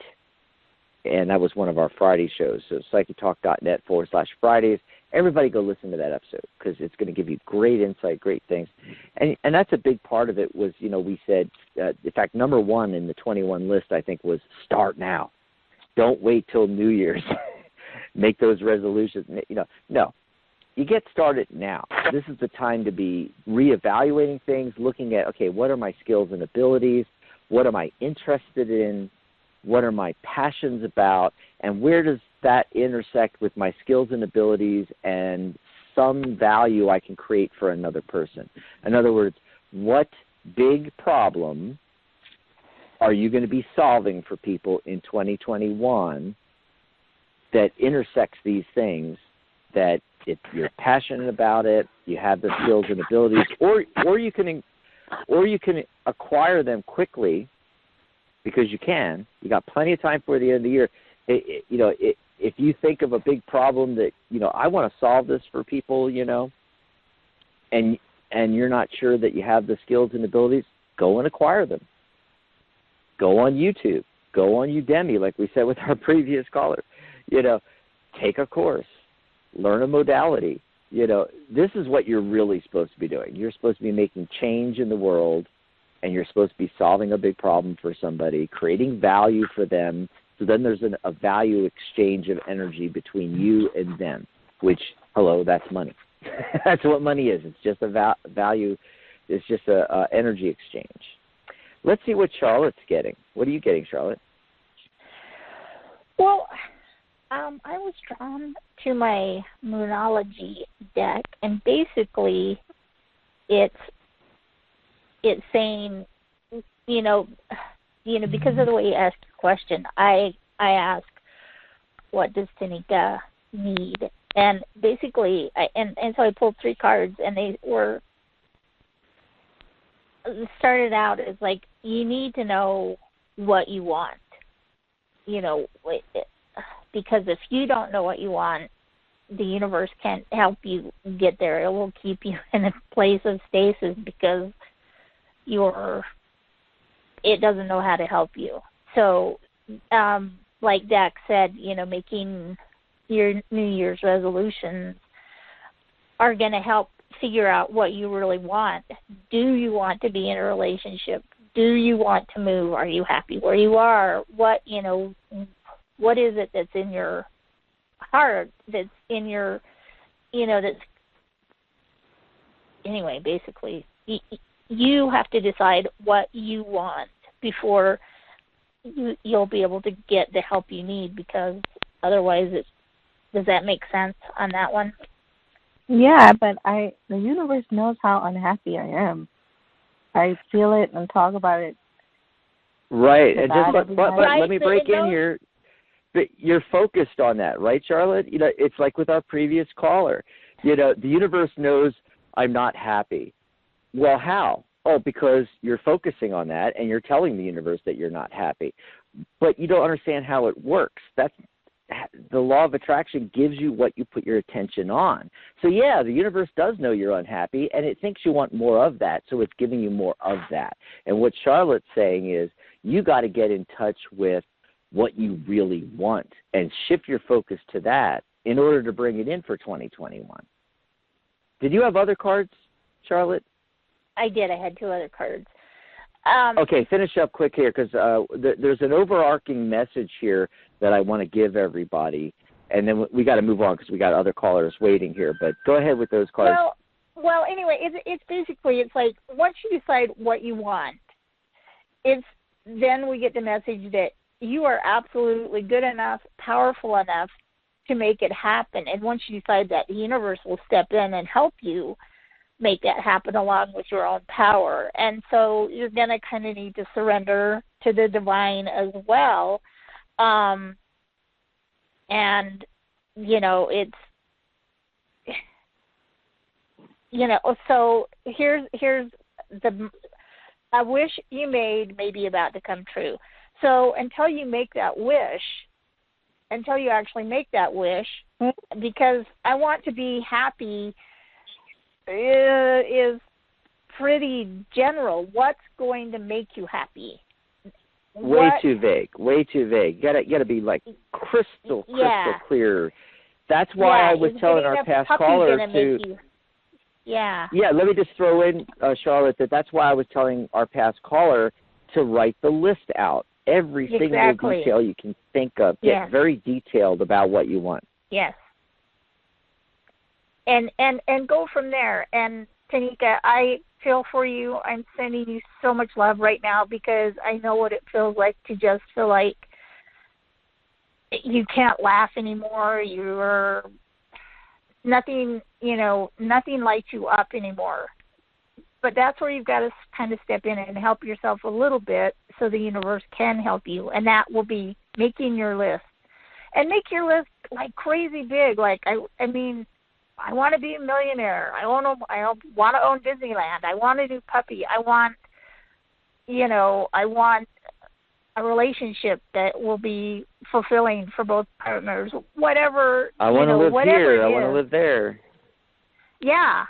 And that was one of our Friday shows. So psychetalk.net/Fridays. Everybody go listen to that episode because it's going to give you great insight, great things. And that's a big part of it was, we said, in fact, number one in the 21 list, I think, was start now. Don't wait till New Year's. Make those resolutions. No. You get started now. This is the time to be reevaluating things, looking at, okay, what are my skills and abilities? What am I interested in? What are my passions about? And where does that intersect with my skills and abilities and some value I can create for another person? In other words, what big problem are you going to be solving for people in 2021 that intersects these things, that if you're passionate about it, you have the skills and abilities, or you can acquire them quickly because you can. You got plenty of time before the end of the year. If you think of a big problem that I want to solve this for people, and you're not sure that you have the skills and abilities, go and acquire them. Go on YouTube. Go on Udemy, like we said with our previous caller. Take a course. Learn a modality. This is what you're really supposed to be doing. You're supposed to be making change in the world, and you're supposed to be solving a big problem for somebody, creating value for them. So then there's a value exchange of energy between you and them, which, that's money. That's what money is. It's just a value. It's just a energy exchange. Let's see what Charlotte's getting. What are you getting, Charlotte? Well, I was drawn to my Numerology deck, and basically it's saying, because of the way you asked the question, I ask, what does Tanika need? And basically, so I pulled 3 cards, and they were started out as like, you need to know what you want, because if you don't know what you want, the universe can't help you get there. It will keep you in a place of stasis because it doesn't know how to help you. So, like Dax said, making your New Year's resolutions are going to help figure out what you really want. Do you want to be in a relationship? Do you want to move? Are you happy where you are? What is it that's in your heart, that's in your, anyway, basically, you have to decide what you want before you'll be able to get the help you need, because otherwise does that make sense on that one? Yeah, but the universe knows how unhappy I am. I feel it and talk about it. Right, and just let me break in here. But you're focused on that, right, Charlotte? It's like with our previous caller. The universe knows I'm not happy. Well, how? Oh, because you're focusing on that and you're telling the universe that you're not happy. But you don't understand how it works. That's the law of attraction gives you what you put your attention on. So, yeah, the universe does know you're unhappy, and it thinks you want more of that, so it's giving you more of that. And what Charlotte's saying is you got to get in touch with what you really want and shift your focus to that in order to bring it in for 2021. Did you have other cards, Charlotte? I did. I had 2 other cards. Okay, finish up quick here because there's an overarching message here that I want to give everybody, and then we got to move on because we got other callers waiting here. But go ahead with those cards. Well, anyway, it's basically, it's like once you decide what you want, then we get the message that you are absolutely good enough, powerful enough to make it happen. And once you decide that, the universe will step in and help you make that happen along with your own power. And so you're going to kind of need to surrender to the divine as well. And, it's, so here's a wish you made may be about to come true. So until you make that wish, until you actually make that wish, because I want to be happy is pretty general. What's going to make you happy? Way too vague. You gotta be like crystal clear. That's why I was telling our past caller to. Yeah, let me just throw in, Charlotte, that's why I was telling our past caller to write the list out. Every single detail you can think of. Get very detailed about what you want. Yes. And go from there. And Tanika, I feel for you. I'm sending you so much love right now because I know what it feels like to just feel like you can't laugh anymore. You're nothing lights you up anymore. But that's where you've got to kind of step in and help yourself a little bit so the universe can help you. And that will be making your list. And make your list like crazy big. Like, I want to be a millionaire. I want to own Disneyland. I want a new puppy. I want a relationship that will be fulfilling for both partners. Whatever. I want to live here. I want to live there. Yeah.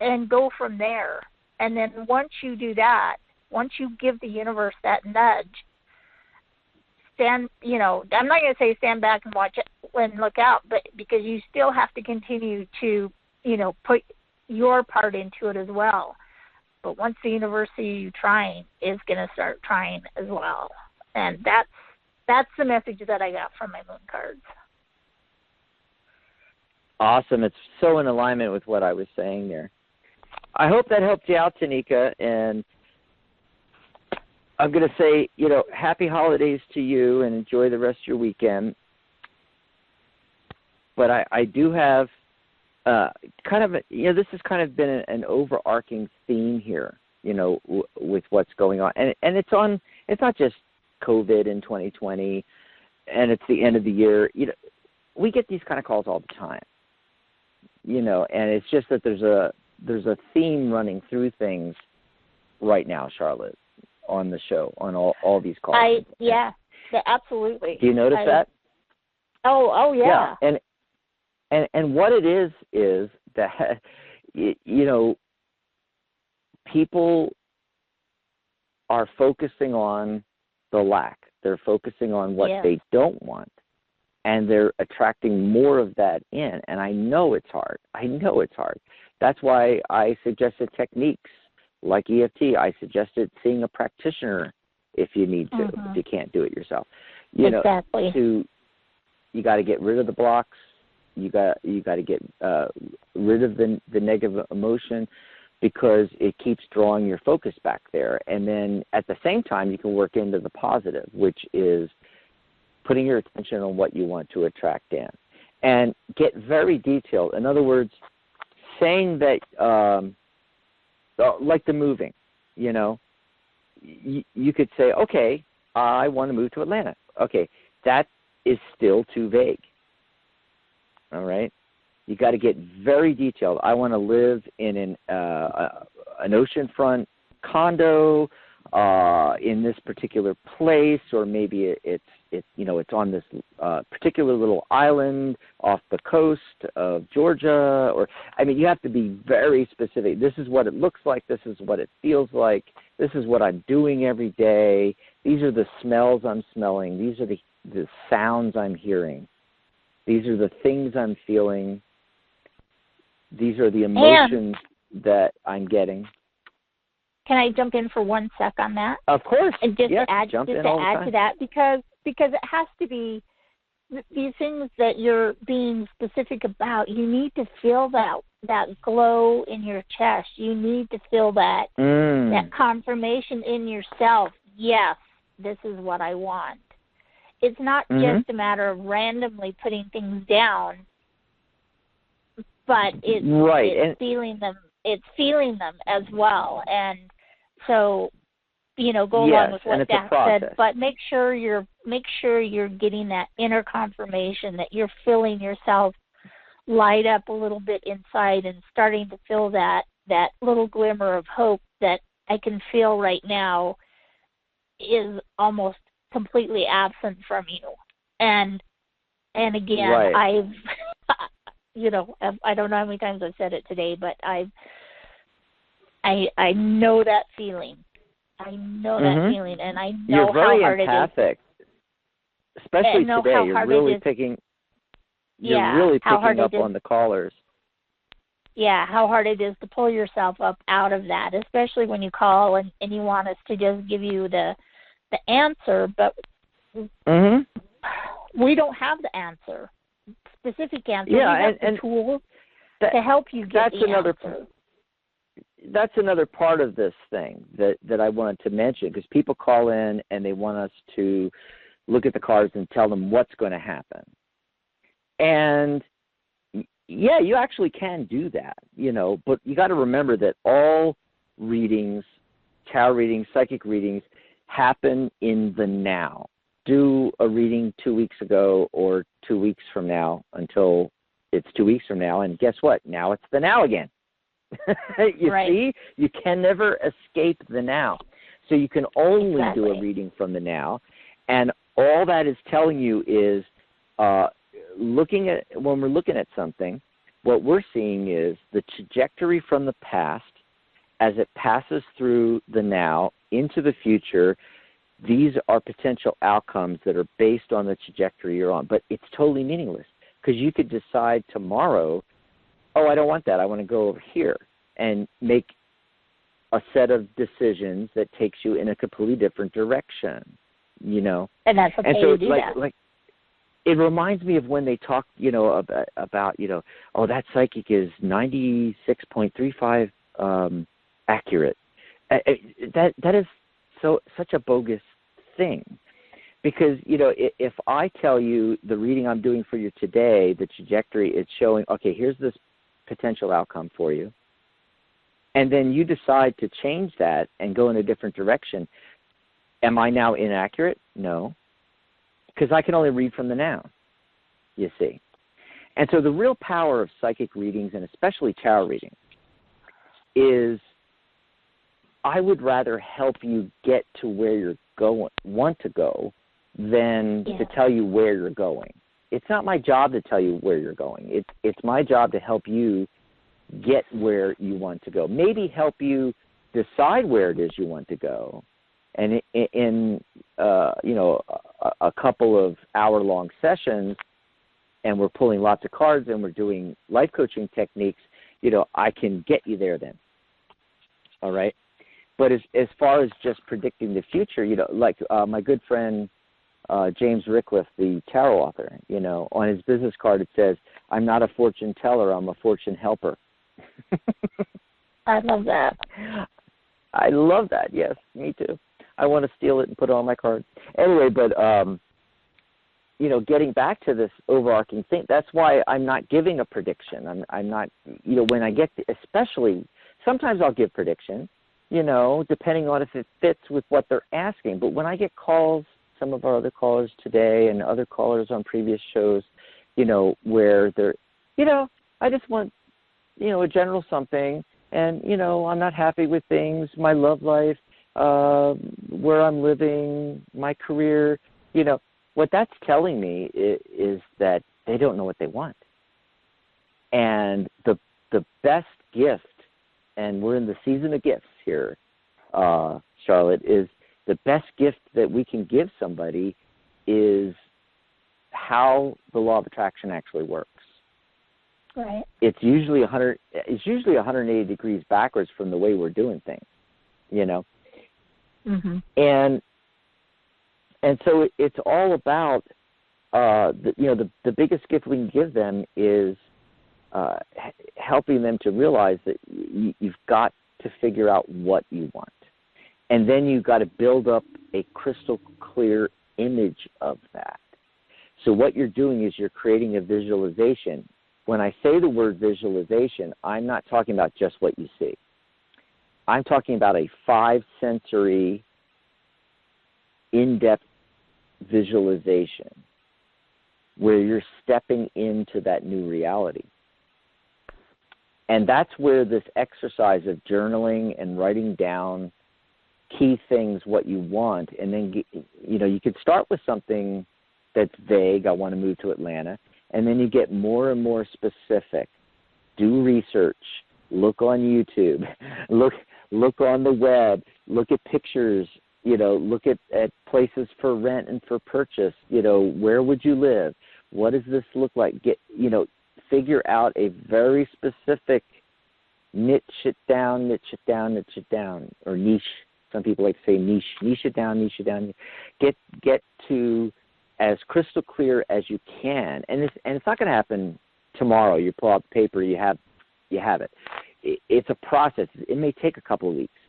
And go from there. And then once you do that, once you give the universe that nudge, I'm not going to say stand back and watch it and look out, but because you still have to continue to, put your part into it as well. But once the universe sees you trying, is going to start trying as well. And that's the message that I got from my moon cards. Awesome. It's so in alignment with what I was saying there. I hope that helped you out, Tanika, and I'm going to say, happy holidays to you and enjoy the rest of your weekend. But I do have this has kind of been an overarching theme here, with what's going on. And it's not just COVID in 2020 and it's the end of the year. We get these kind of calls all the time, and it's just that there's a theme running through things right now, Charlotte, on the show, on all these calls. Absolutely. Do you notice that? Oh yeah. Yeah, and what it is that people are focusing on the lack. They're focusing on what they don't want, and they're attracting more of that in. And I know it's hard. That's why I suggested techniques like EFT. I suggested seeing a practitioner if you need to, if you can't do it yourself. Exactly. You got to get rid of the blocks. You got to get rid of the negative emotion, because it keeps drawing your focus back there. And then at the same time, you can work into the positive, which is putting your attention on what you want to attract in. And get very detailed. In other words, saying that, like the moving, you could say, okay, I want to move to Atlanta. Okay, that is still too vague. All right? You got to get very detailed. I want to live in an oceanfront condo in this particular place, or maybe it's on this particular little island off the coast of Georgia. You have to be very specific. This is what it looks like. This is what it feels like. This is what I'm doing every day. These are the smells I'm smelling. These are the sounds I'm hearing. These are the things I'm feeling. These are the emotions that I'm getting. Can I jump in for 1 sec on that? Of course. And just yes, to add, jump just in to all add the time. to that, because it has to be these things that you're being specific about. You need to feel that glow in your chest. You need to feel that confirmation in yourself. Yes, this is what I want. It's not just a matter of randomly putting things down, but it's feeling them. It's feeling them as well, and so go along with what Dax said. But make sure you're getting that inner confirmation that you're feeling yourself light up a little bit inside and starting to feel that little glimmer of hope that I can feel right now is almost completely absent from you. And again, I've I don't know how many times I've said it today, but I know that feeling. I know that feeling, and I know how hard it is. You're very empathic, especially today. You're really picking. You're really picking up on the callers. Yeah, how hard it is to pull yourself up out of that, especially when you call and you want us to just give you the answer, but we don't have the answer, specific answer. Yeah, we have the tools to help you get the answer. That's another part of this thing that I wanted to mention, because people call in and they want us to look at the cards and tell them what's going to happen. And yeah, you actually can do that, but you got to remember that all readings, tarot readings, psychic readings happen in the now. Do a reading 2 weeks ago or 2 weeks from now until it's 2 weeks from now, and guess what? Now it's the now again. You see, you can never escape the now. So you can only do a reading from the now, and all that is telling you is when we're looking at something, what we're seeing is the trajectory from the past as it passes through the now into the future. These are potential outcomes that are based on the trajectory you're on, but it's totally meaningless, because you could decide tomorrow, oh, I don't want that. I want to go over here, and make a set of decisions that takes you in a completely different direction, And that's okay to do that. Like, it reminds me of when they talk, about, oh, that psychic is 96.35 accurate. That is such a bogus thing. Because, if I tell you the reading I'm doing for you today, the trajectory, it's showing, okay, here's this potential outcome for you, and then you decide to change that and go in a different direction, am I now inaccurate? No, because I can only read from the now, you see. And so the real power of psychic readings, and especially tarot readings, is I would rather help you get to where you're want to go, than to tell you where you're going. It's not my job to tell you where you're going. It's my job to help you get where you want to go. Maybe help you decide where it is you want to go. And in a couple of hour-long sessions, and we're pulling lots of cards and we're doing life coaching techniques, I can get you there then. All right? But as far as just predicting the future, like my good friend James Rickliffe, the tarot author, on his business card it says, I'm not a fortune teller, I'm a fortune helper. I love that. I love that, yes, me too. I want to steal it and put it on my card. Anyway, but, getting back to this overarching thing, that's why I'm not giving a prediction. I'm not, when I get to, especially, sometimes I'll give prediction, depending on if it fits with what they're asking. But when I get calls, some of our other callers today and other callers on previous shows, where they're, I just want, a general something, and, I'm not happy with things, my love life, where I'm living, my career, what that's telling me is that they don't know what they want. And the best gift, and we're in the season of gifts here, Charlotte, is the best gift that we can give somebody is how the law of attraction actually works. Right. It's usually 180 degrees backwards from the way we're doing things, you know. Mhm. And so it's all about the biggest gift we can give them is helping them to realize that you've got to figure out what you want. And then you've got to build up a crystal clear image of that. So what you're doing is you're creating a visualization. When I say the word visualization, I'm not talking about just what you see. I'm talking about a 5-sensory, in-depth visualization where you're stepping into that new reality. And that's where this exercise of journaling and writing down key things, what you want, and then, you could start with something that's vague, I want to move to Atlanta, and then you get more and more specific. Do research, look on YouTube, look on the web, look at pictures, look at places for rent and for purchase, where would you live? What does this look like? Figure out a very specific niche it down, or niche. Some people like to say niche it down. Get to as crystal clear as you can, and it's not going to happen tomorrow. You pull out the paper, you have it. It's a process. It may take a couple of weeks.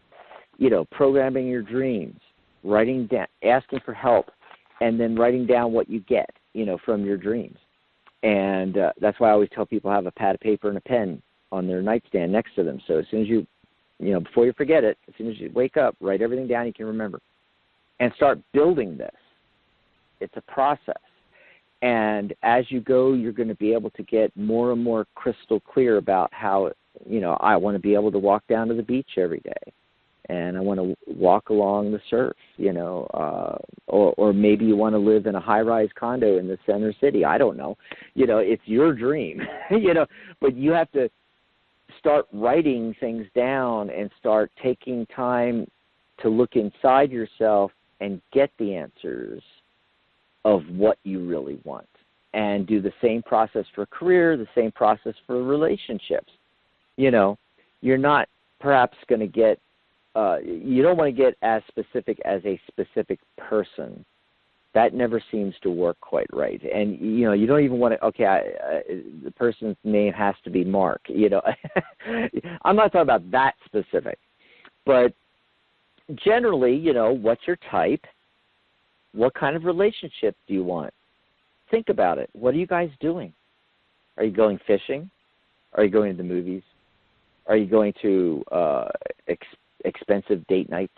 Programming your dreams, writing down, asking for help, and then writing down what you get, from your dreams. And that's why I always tell people have a pad of paper and a pen on their nightstand next to them. So as soon as you before you forget it, as soon as you wake up, write everything down you can remember. And start building this. It's a process. And as you go, you're going to be able to get more and more crystal clear about how, I want to be able to walk down to the beach every day. And I want to walk along the surf, or maybe you want to live in a high-rise condo in the center city. I don't know. It's your dream, but you have to start writing things down and start taking time to look inside yourself and get the answers of what you really want. And do the same process for career, the same process for relationships. You're not perhaps going to get you don't want to get as specific as a specific person. That never seems to work quite right. And, you don't even want to, the person's name has to be Mark. I'm not talking about that specific. But generally, what's your type? What kind of relationship do you want? Think about it. What are you guys doing? Are you going fishing? Are you going to the movies? Are you going to expensive date nights?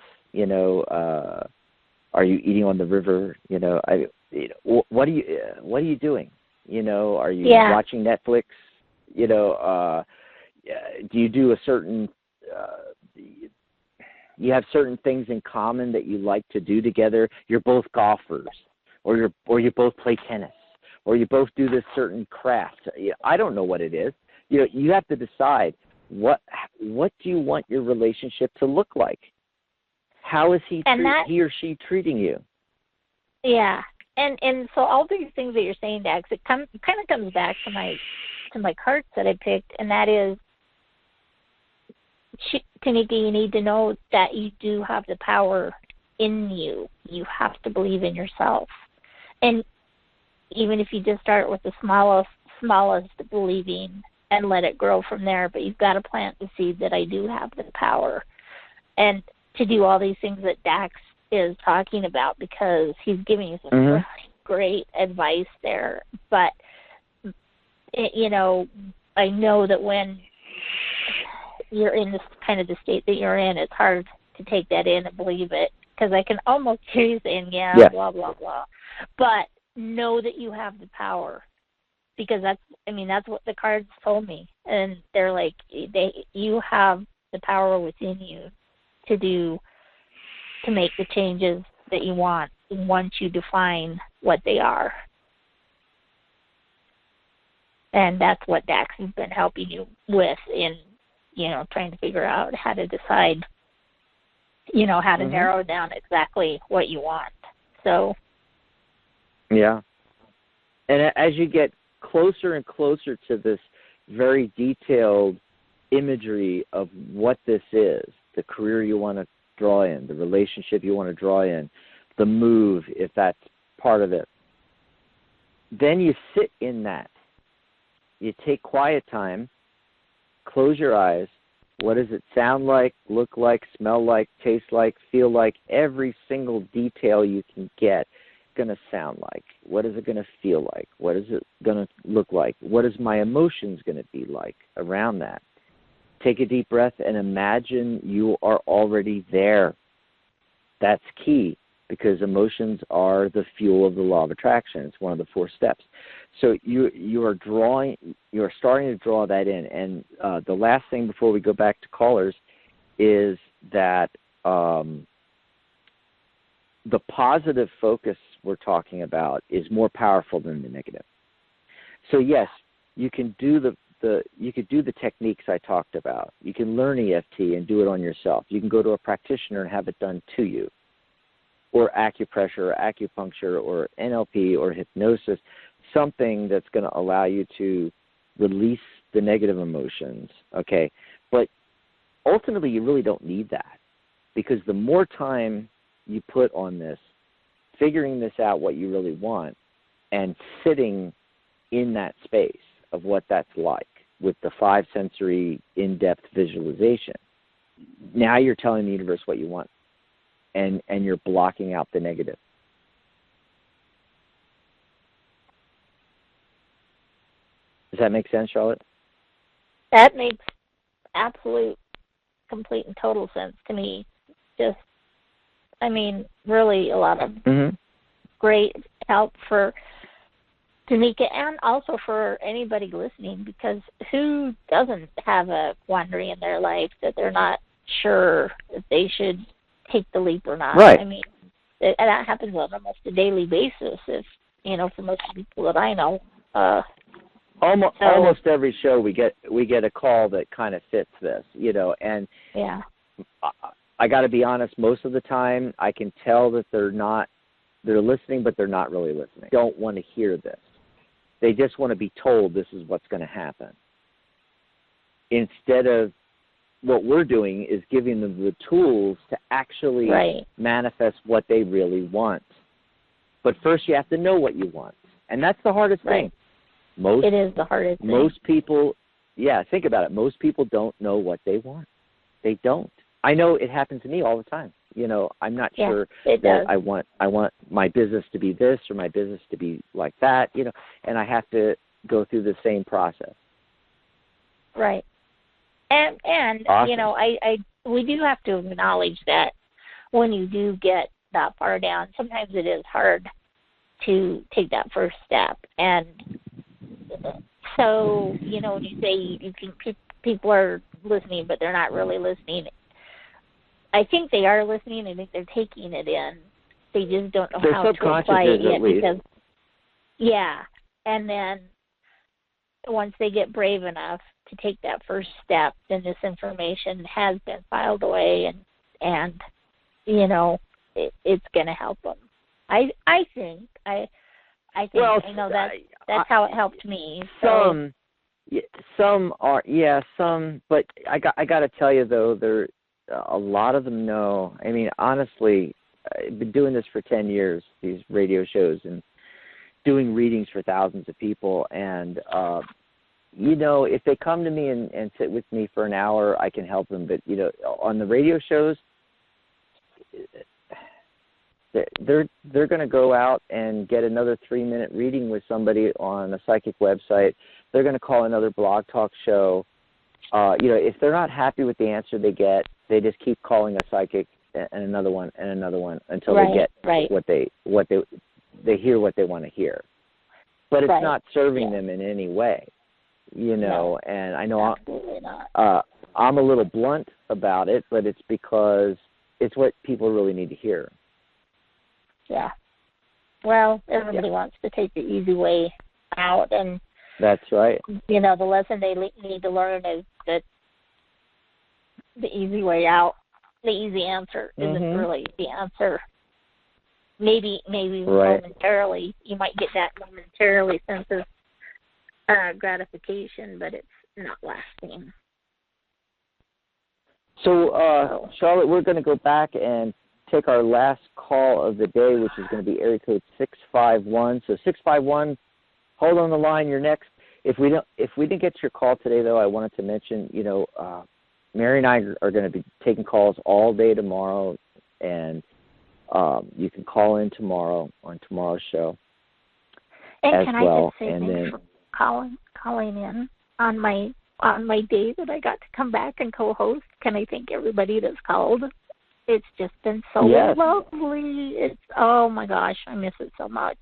Are you eating on the river? What are you doing? Are you watching Netflix? Do you do a certain? You have certain things in common that you like to do together. You're both golfers, or you both play tennis, or you both do this certain craft. I don't know what it is. You have to decide what do you want your relationship to look like. How is he or she treating you? Yeah, and so all these things that you're saying, Dax, it kind of comes back to my cards that I picked, and that is, Tanika, you need to know that you do have the power in you. You have to believe in yourself, and even if you just start with the smallest believing and let it grow from there, but you've got to plant the seed that I do have the power, and to do all these things that Dax is talking about, because he's giving you some really great advice there. But, I know that when you're in this kind of the state that you're in, it's hard to take that in and believe it, because I can almost hear you saying, blah, blah, blah. But know that you have the power, because that's what the cards told me. And they're like, you have the power within you to make the changes that you want once you define what they are. And that's what Dax has been helping you with in, trying to figure out how to decide, how to narrow down exactly what you want. So. Yeah. And as you get closer and closer to this very detailed imagery of what this is, the career you want to draw in, the relationship you want to draw in, the move, if that's part of it. Then you sit in that. You take quiet time, close your eyes. What does it sound like, look like, smell like, taste like, feel like? Every single detail you can get going to sound like? What is it going to feel like? What is it going to look like? What is my emotions going to be like around that? Take a deep breath and imagine you are already there. That's key, because emotions are the fuel of the law of attraction. It's one of the 4 steps. So you are starting to draw that in. And the last thing before we go back to callers is that the positive focus we're talking about is more powerful than the negative. So yes, you can do the techniques I talked about. You can learn EFT and do it on yourself. You can go to a practitioner and have it done to you, or acupressure or acupuncture or NLP or hypnosis, something that's going to allow you to release the negative emotions, okay? But ultimately, you really don't need that, because the more time you put on this, figuring this out, what you really want, and sitting in that space of what that's like with the 5 sensory in-depth visualization, now you're telling the universe what you want, and you're blocking out the negative. Does that make sense, Charlotte? That makes absolute, complete, and total sense to me. Just, I mean, really a lot of great help for Danica and also for anybody listening, because who doesn't have a quandary in their life that they're not sure if they should take the leap or not? Right. I mean, that happens on almost a daily basis, if, for most people that I know. Almost every show we get a call that kind of fits this, and yeah. I got to be honest, most of the time I can tell that they're listening, but they're not really listening. They don't want to hear this. They just want to be told this is what's going to happen. Instead of what we're doing is giving them the tools to actually manifest what they really want. But first you have to know what you want. And that's the hardest thing. It is the hardest thing. Most people, think about it. Most people don't know what they want. They don't. I know it happens to me all the time. I'm not sure that I want my business to be this or my business to be like that, and I have to go through the same process. Right. And awesome. we do have to acknowledge that when you do get that far down, sometimes it is hard to take that first step. And so, when you say you think people are listening, but they're not really listening, I think they are listening. I think they're taking it in. They just don't know how to apply it yet. Because, and then once they get brave enough to take that first step, then this information has been filed away, and it's going to help them. I think. Well, I know that's how it helped me. So. Some are, some. But I got to tell you though, a lot of them know. I mean, honestly, I've been doing this for 10 years, these radio shows, and doing readings for thousands of people. And, if they come to me and sit with me for an hour, I can help them. But, on the radio shows, they're going to go out and get another 3-minute reading with somebody on a psychic website. They're going to call another blog talk show. If they're not happy with the answer they get, they just keep calling a psychic and another one until they get what they hear what they want to hear. But it's not serving them in any way, No, and I know not. I'm a little blunt about it, but it's because it's what people really need to hear. Yeah. Well, everybody wants to take the easy way out, and that's right. The lesson they need to learn is that the easy way out, the easy answer isn't really the answer. Maybe momentarily, you might get that momentarily sense of gratification, but it's not lasting. So, Charlotte, we're going to go back and take our last call of the day, which is going to be area code 651. So 651, hold on the line. You're next. If we didn't get your call today, though, I wanted to mention, Mary and I are going to be taking calls all day tomorrow, and you can call in tomorrow on tomorrow's show. And can well. I just say thanks for calling in on my day that I got to come back and co-host? Can I thank everybody that's called? It's just been so lovely. Oh my gosh, I miss it so much.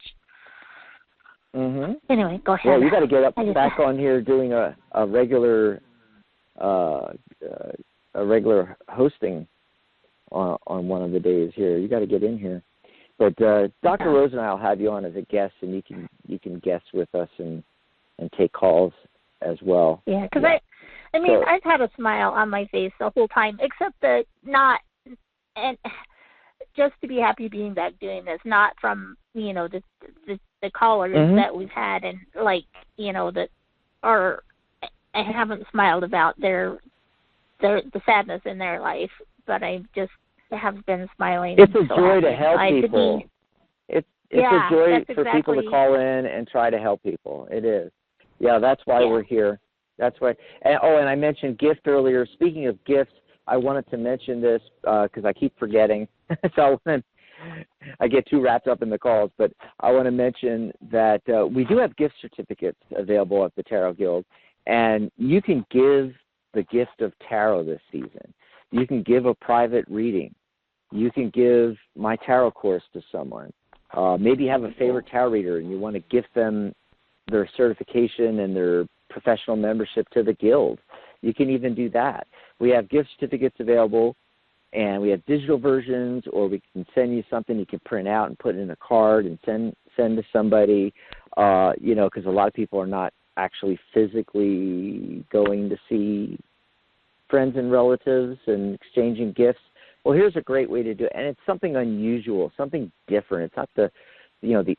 Mm-hmm. Anyway, go ahead. Yeah, you got to get back on here doing a regular hosting on one of the days here. You got to get in here. But Dr. Rose and I will have you on as a guest, and you can guest with us and take calls as well. Yeah, because I've had a smile on my face the whole time, except that and just to be happy being back doing this, not from the callers that we've had, and that are I haven't smiled about the sadness in their life, but I just have been smiling. It's a joy to help people. It's a joy for people to call in and try to help people. It is. Yeah, that's why we're here. That's why. And I mentioned gift earlier. Speaking of gifts, I wanted to mention this because I keep forgetting. So I get too wrapped up in the calls, but I want to mention that we do have gift certificates available at the Tarot Guild, and you can give the gift of tarot this season. You can give a private reading. You can give my tarot course to someone. Maybe you have a favorite tarot reader and you want to gift them their certification and their professional membership to the guild. You can even do that. We have gift certificates available, and we have digital versions, or we can send you something you can print out and put in a card and send to somebody, because a lot of people are not actually physically going to see friends and relatives and exchanging gifts. Well, here's a great way to do it, and it's something unusual, something different. It's not the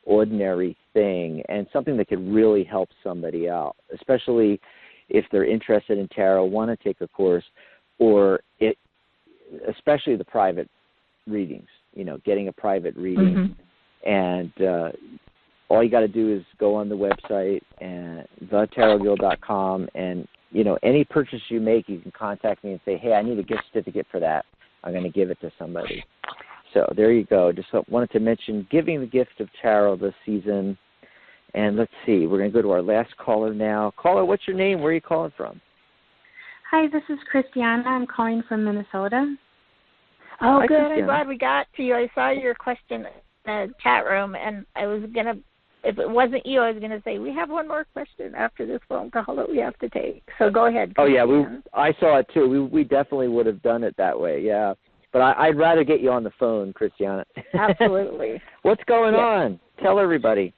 ordinary thing, and something that could really help somebody out, especially if they're interested in tarot, want to take a course, or especially the private readings, getting a private reading. And all you got to do is go on the website, and thetarotguild.com, and, any purchase you make, you can contact me and say, hey, I need a gift certificate for that. I'm going to give it to somebody. So there you go. Just wanted to mention giving the gift of tarot this season. And let's see. We're going to go to our last caller now. Caller, what's your name? Where are you calling from? Hi, this is Christiana. I'm calling from Minnesota. Oh, Hi, good. Christiana. I'm glad we got to you. I saw your question in the chat room, and I was going to, if it wasn't you, I was going to say, we have one more question after this phone call that we have to take. So go ahead, Christiana. Oh, yeah. I saw it, too. We definitely would have done it that way, yeah. But I'd rather get you on the phone, Christiana. Absolutely. What's going on? Tell everybody.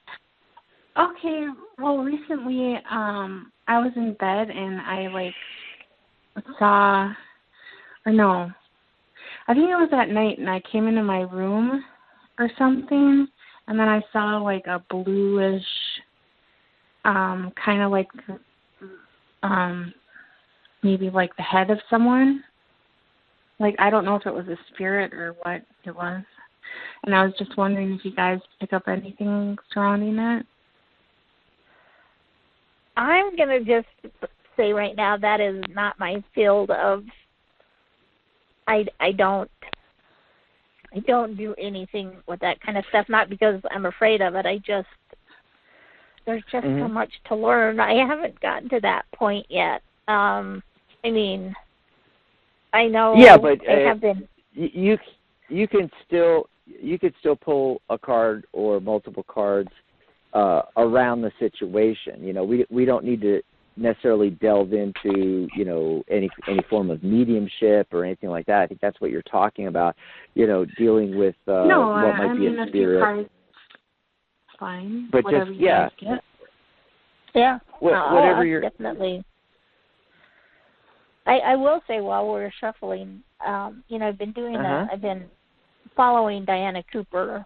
Okay. Well, recently I was in bed and I saw, or no, I think it was at night, and I came into my room or something, and then I saw a bluish, kind of maybe the head of someone. I don't know if it was a spirit or what it was. And I was just wondering if you guys pick up anything surrounding that. I'm going to just say right now that is not my field of, I don't do anything with that kind of stuff, not because I'm afraid of it. There's just so much to learn. I haven't gotten to that point yet. I know. Yeah, but I have been. You could still pull a card or multiple cards around the situation. We don't need to necessarily delve into any form of mediumship or anything like that. I think that's what you're talking about. Dealing with what might be a spirit. Cards, fine. But whatever just you guys get. Yeah. Whatever you're definitely. I will say while we're shuffling, I've been doing I've been following Diana Cooper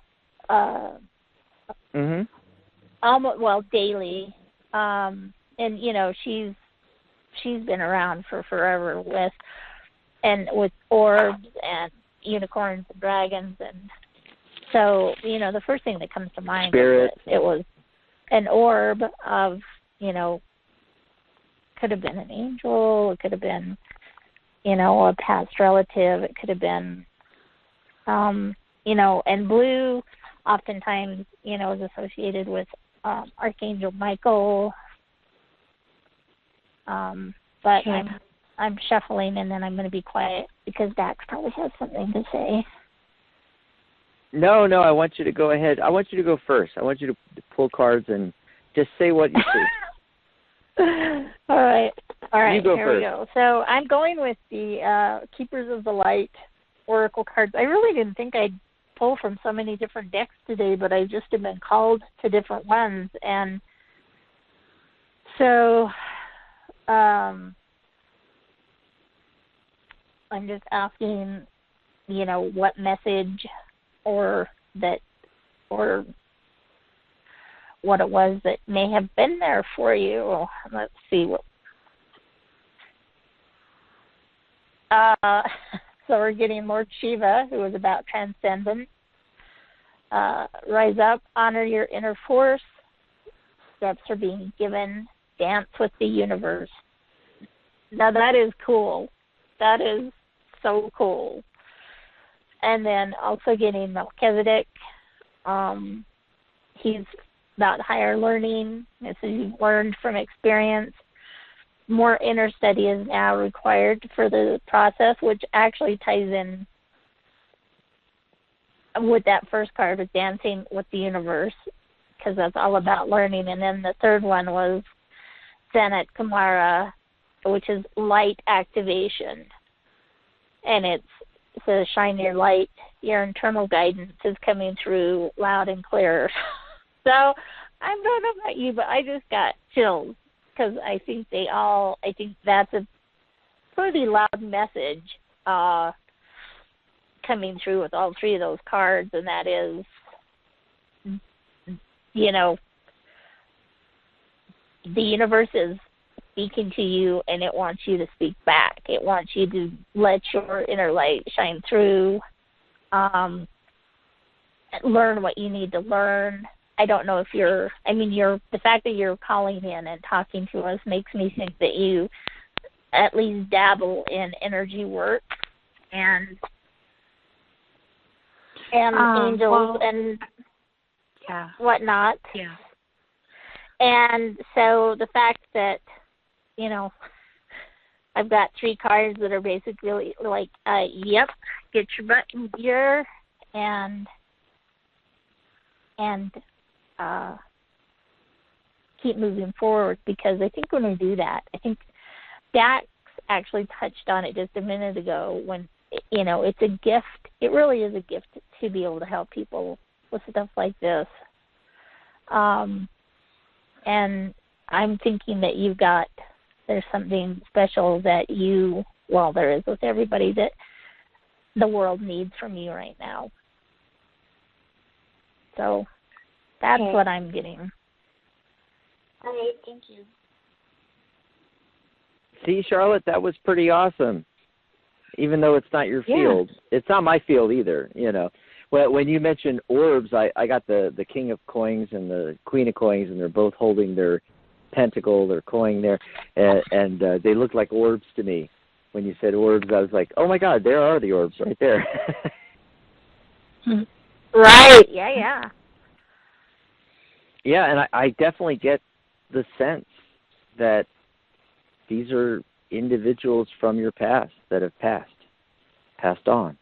almost daily. And and she's been around for forever with orbs and unicorns and dragons, and so the first thing that comes to mind Spirit. is that it was an orb of could have been an angel, it could have been a past relative, it could have been and blue oftentimes is associated with Archangel Michael, but Okay. I'm shuffling, and then I'm going to be quiet because Dax probably has something to say. No, I want you to go ahead. I want you to go first. I want you to pull cards and just say what you see. All right. You go here first. we go. So I'm going with the Keepers of the Light Oracle cards. I really didn't think I'd pull from so many different decks today, but I just have been called to different ones. And so I'm just asking, what message or what it was that may have been there for you. Let's see what. So we're getting Lord Shiva, who is about transcendence. Rise up, honor your inner force. Steps are being given. Dance with the universe. Now that is cool. That is so cool. And then also getting Melchizedek. He's about higher learning. This is you've learned from experience. More inner study is now required for the process, which actually ties in with that first card, with dancing with the universe, because that's all about learning. And then the third one was Zenit Kumara, which is light activation. And it says, shine your light. Your internal guidance is coming through loud and clear. So I don't know about you, but I just got chills. Because I think that's a pretty loud message coming through with all three of those cards, and that is, the universe is speaking to you, and it wants you to speak back. It wants you to let your inner light shine through, learn what you need to learn. I don't know if the fact that you're calling in and talking to us makes me think that you at least dabble in energy work and angels and whatnot. Yeah. And so the fact that, I've got three cards that are basically like, yep, get your butt in gear and keep moving forward, because I think when we do that, I think Dax actually touched on it just a minute ago when, it's a gift. It really is a gift to be able to help people with stuff like this. And I'm thinking that there's something special that there is with everybody that the world needs from you right now. So that's what I'm getting. All right, thank you. See, Charlotte, that was pretty awesome. Even though it's not your field. It's not my field either, Well, when you mentioned orbs, I got the King of Coins and the Queen of Coins, and they're both holding their pentacle, their coin there, and they look like orbs to me. When you said orbs, I was like, oh, my God, there are the orbs right there. Right, yeah. Yeah, and I definitely get the sense that these are individuals from your past that have passed on.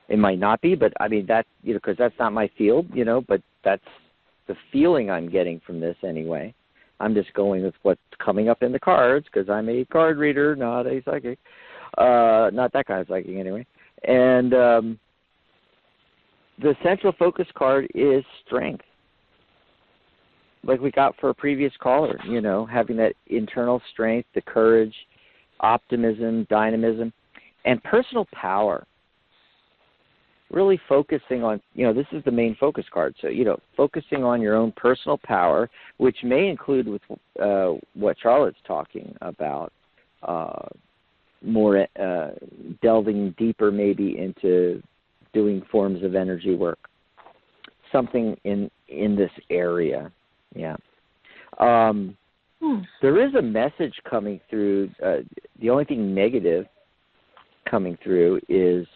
It might not be, but I mean that, because that's not my field, but that's the feeling I'm getting from this anyway. I'm just going with what's coming up in the cards because I'm a card reader, not a psychic, not that kind of psychic anyway. And the central focus card is strength. Like we got for a previous caller, having that internal strength, the courage, optimism, dynamism, and personal power. really focusing on, this is the main focus card. So, focusing on your own personal power, which may include with what Charlotte's talking about, more delving deeper maybe into doing forms of energy work, something in this area. Yeah. There is a message coming through. The only thing negative coming through is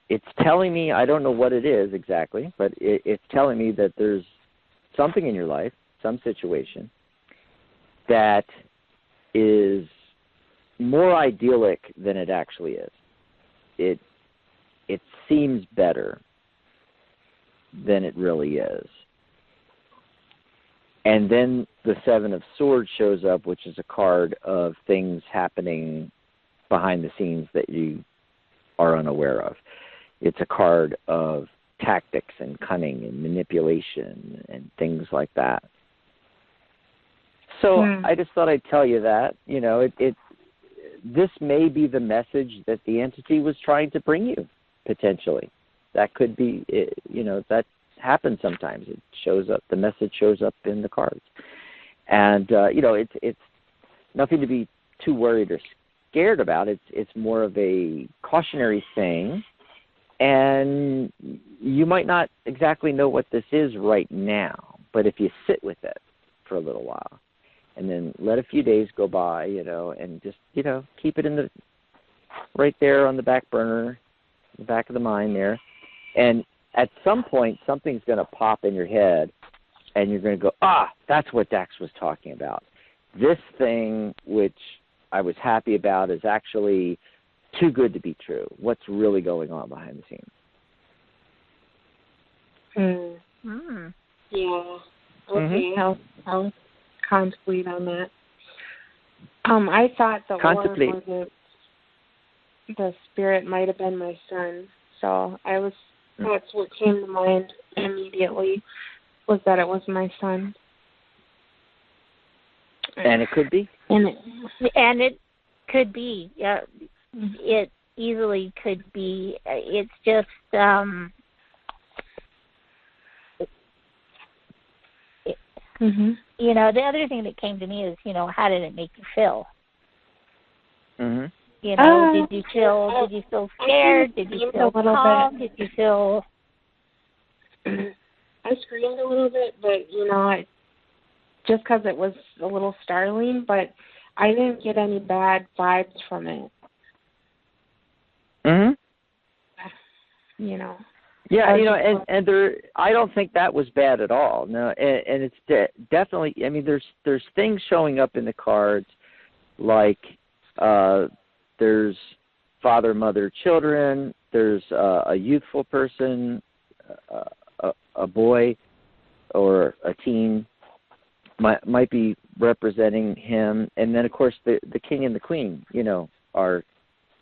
it's telling me, I don't know what it is exactly, but it's telling me that there's something in your life, some situation, that is more idyllic than it actually is. It seems better than it really is. And then the Seven of Swords shows up, which is a card of things happening behind the scenes that you are unaware of. It's a card of tactics and cunning and manipulation and things like that. So I just thought I'd tell you that, this may be the message that the entity was trying to bring you, potentially. That could be, that happens sometimes. It shows up, the message shows up in the cards. And, it's nothing to be too worried or scared about. It's more of a cautionary thing. And you might not exactly know what this is right now, but if you sit with it for a little while, and then let a few days go by, and just, keep it right there on the back burner, the back of the mind there. And at some point, something's going to pop in your head, and you're going to go, that's what Dax was talking about. This thing, which I was happy about, is actually too good to be true. What's really going on behind the scenes? Yeah. Okay, I'll contemplate on that. I thought the orb or the spirit might have been my son. So that's what came to mind immediately, was that it was my son. And it could be? And it could be. Yeah, it easily could be. It's just the other thing that came to me is, how did it make you feel? Did you feel scared? Did you feel calm? Did you feel? I screamed a little bit, but just because it was a little startling, but I didn't get any bad vibes from it. Yeah, and there, I don't think that was bad at all. No, and it's definitely. I mean, there's things showing up in the cards, like there's father, mother, children. There's a youthful person, a boy, or a teen might be representing him, and then of course the king and the queen, are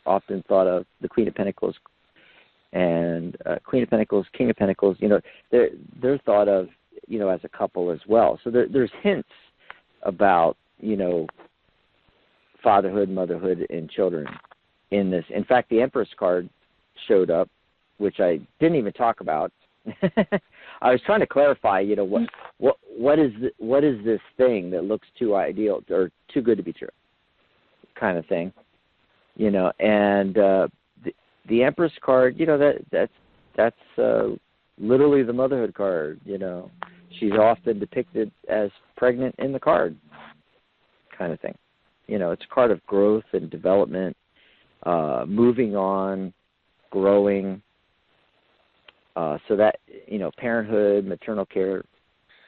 often thought of. The Queen of Pentacles. And Queen of Pentacles, King of Pentacles, they're thought of, as a couple as well. So there's hints about, fatherhood, motherhood, and children in this. In fact, the Empress card showed up, which I didn't even talk about. I was trying to clarify, what is this thing that looks too ideal or too good to be true, kind of thing, and. The Empress card, that's literally the motherhood card. She's often depicted as pregnant in the card, kind of thing. It's a card of growth and development, moving on, growing. So that parenthood, maternal care,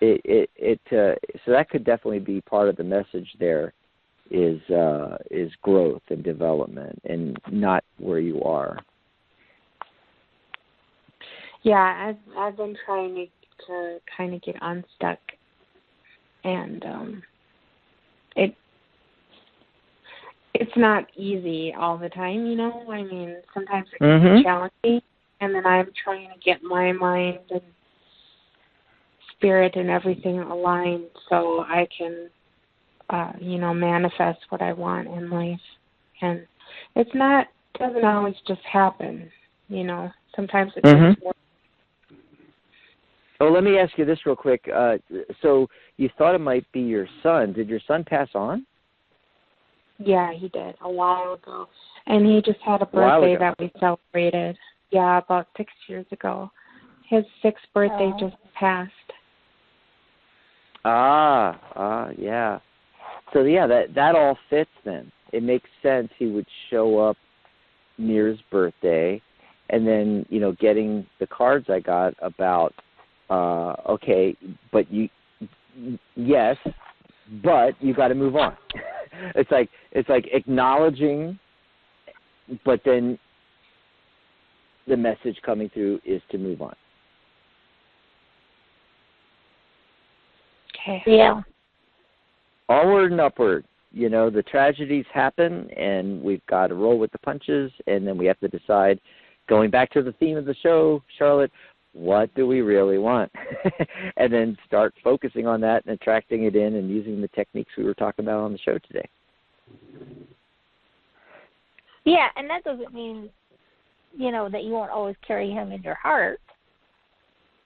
so that could definitely be part of the message there. Is growth and development, and not where you are. Yeah, I've been trying to kind of get unstuck, and it's not easy all the time. I mean, sometimes it can be challenging, and then I'm trying to get my mind and spirit and everything aligned so I can. Manifest what I want in life. And it's not doesn't always just happen, you know. Sometimes it Mhm. takes more. Oh, let me ask you this real quick. So you thought it might be your son. Did your son pass on? Yeah, he did a while ago. And he just had a while birthday ago. that we celebrated. Yeah, about 6 years ago. His 6th birthday just passed. Yeah. So yeah, that all fits then. It makes sense he would show up near his birthday, and then, you know, getting the cards I got about okay, but yes, but you got to move on. It's like acknowledging, but then the message coming through is to move on. Okay. Yeah. Onward and upward. You know, the tragedies happen, and we've got to roll with the punches, and then we have to decide, going back to the theme of the show, Charlotte, what do we really want? And then start focusing on that and attracting it in and using the techniques we were talking about on the show today. Yeah, and that doesn't mean, you know, that you won't always carry him in your heart.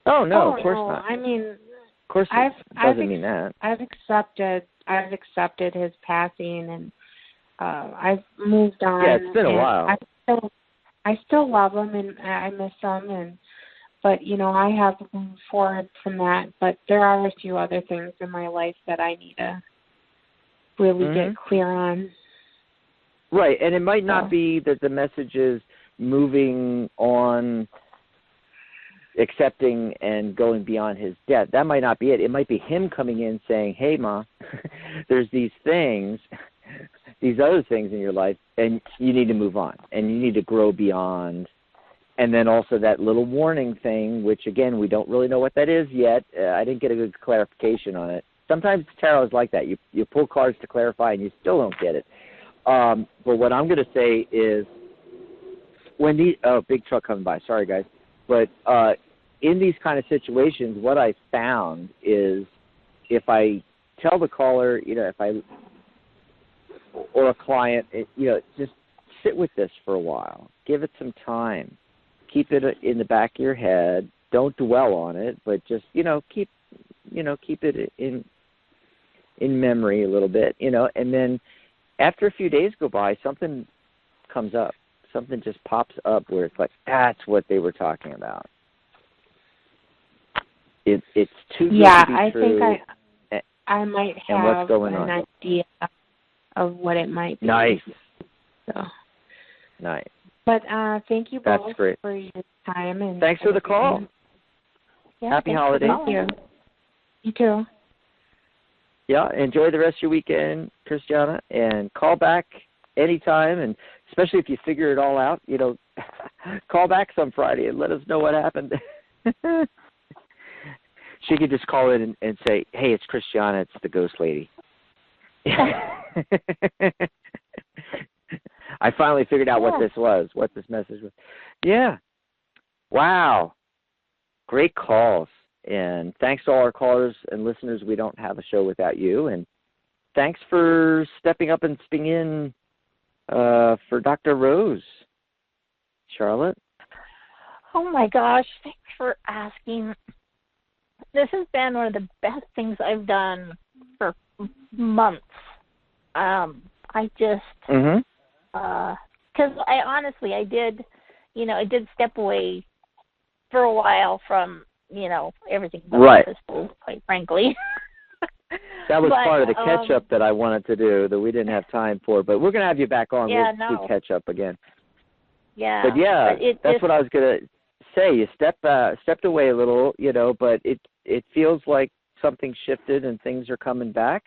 Oh, no, of course no. not. I mean, of course it doesn't mean that. I've accepted his passing, and I've moved on. Yeah, it's been a while. I still love him, and I miss him, but you know, I have moved forward from that. But there are a few other things in my life that I need to really get clear on. Right, and it might not be that the message is moving on, accepting and going beyond his death. That might not be it. It might be him coming in saying, hey, Ma, there's these things, these other things in your life, and you need to move on, and you need to grow beyond. And then also that little warning thing, which, again, we don't really know what that is yet. I didn't get a good clarification on it. Sometimes tarot is like that. You pull cards to clarify, and you still don't get it. But what I'm going to say is, when big truck coming by. Sorry, guys. But in these kind of situations, what I found is if I tell the caller, you know, or a client, you know, just sit with this for a while. Give it some time. Keep it in the back of your head. Don't dwell on it, but just, keep it in memory a little bit, and then after a few days go by, something comes up. Something just pops up where it's like, that's what they were talking about. It's too good to be true. Yeah, I think I might have what's going on? idea of what it might be. Nice. So. Nice. But thank you both That's great. for your time. And thanks for the call. Yeah, Happy holidays. Thank you. You too. Yeah, enjoy the rest of your weekend, Christiana, and call back anytime, and especially if you figure it all out, call back some Friday and let us know what happened. She could just call in and say, hey, it's Christiana, it's the ghost lady. I finally figured out what this was, what this message was. Yeah. Wow. Great calls. And thanks to all our callers and listeners. We don't have a show without you. And thanks for stepping up and stepping in for Dr. Rose, Charlotte. Oh, my gosh. Thanks for asking. This has been one of the best things I've done for months. I just, because I honestly, I did step away for a while from, everything but crystals, quite frankly. That was part of the catch-up that I wanted to do that we didn't have time for, but we're going to have you back on. We'll do catch-up again. Yeah. But, that's what I was going to say. You stepped away a little, but it feels like something shifted and things are coming back.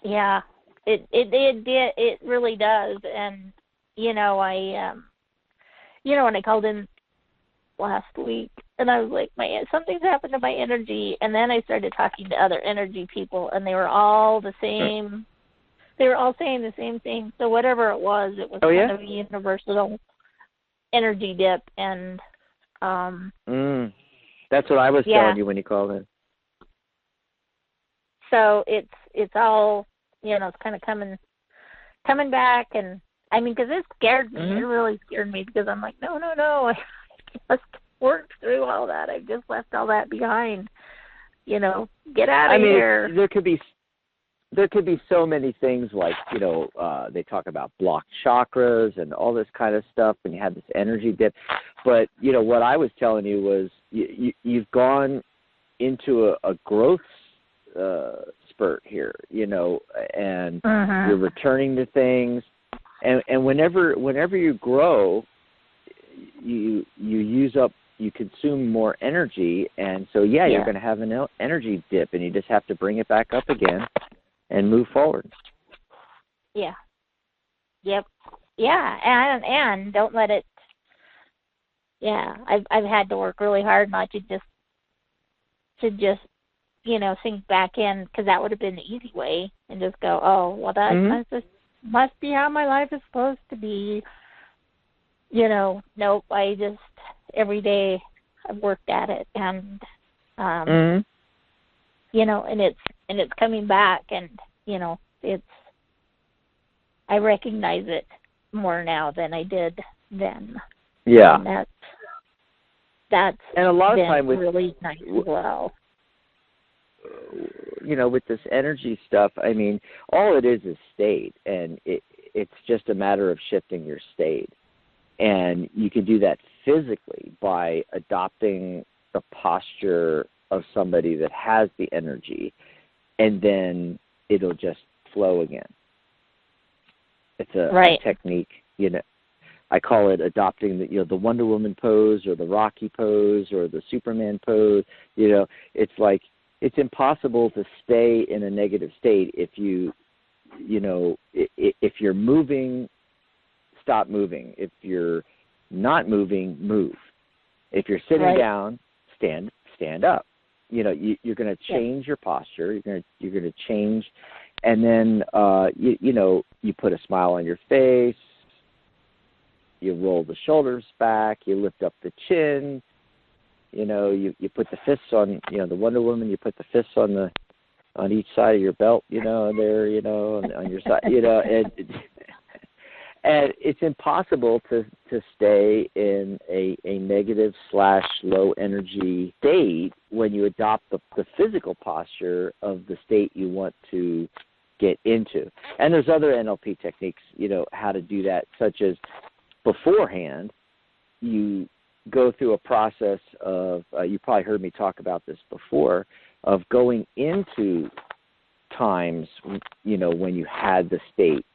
Yeah, it really does. And, when I called in last week, and I was like, something's happened to my energy. And then I started talking to other energy people, and they were all the same. They were all saying the same thing. So whatever it was kind of a universal energy dip. And that's what I was telling you when you called in. So it's all, it's kind of coming back, and I mean, because it scared me. It really scared me because I'm like, no. I just worked through all that. I just left all that behind. You know, get out of here. There could be so many things like, you know, they talk about blocked chakras and all this kind of stuff, and you have this energy dip. But, you know, what I was telling you was you've gone into a growth spurt here, you know, and you're returning to things. And whenever you grow, you consume more energy, and so you're going to have an energy dip, and you just have to bring it back up again and move forward. Yeah. Yep. Yeah, and don't let it. Yeah, I've had to work really hard not to just you know, sink back in, because that would have been the easy way, and just go, oh, well, that just must be how my life is supposed to be. You know, nope. I just every day I've worked at it, and you know, and it's coming back, and you know, I recognize it more now than I did then. Yeah, and that's and a lot of time with really nice as well. You know, with this energy stuff, I mean, all it is state, and it's just a matter of shifting your state. And you can do that physically by adopting the posture of somebody that has the energy, and then it'll just flow again. It's a technique, you know. I call it adopting the Wonder Woman pose, or the Rocky pose, or the Superman pose. You know, it's like it's impossible to stay in a negative state if if you're moving. Stop moving. If you're not moving, move. If you're sitting down, stand up. You know, you're going to change your posture. You're going to change, and then you put a smile on your face. You roll the shoulders back. You lift up the chin. You know, you put the fists on. You know, the Wonder Woman. You put the fists on each side of your belt. You know, there. You know, on your side. You know, and it's impossible to stay in a negative / low energy state when you adopt the physical posture of the state you want to get into. And there's other NLP techniques, you know, how to do that, such as beforehand, you go through a process of, you probably heard me talk about this before, of going into times, you know, when you had the state,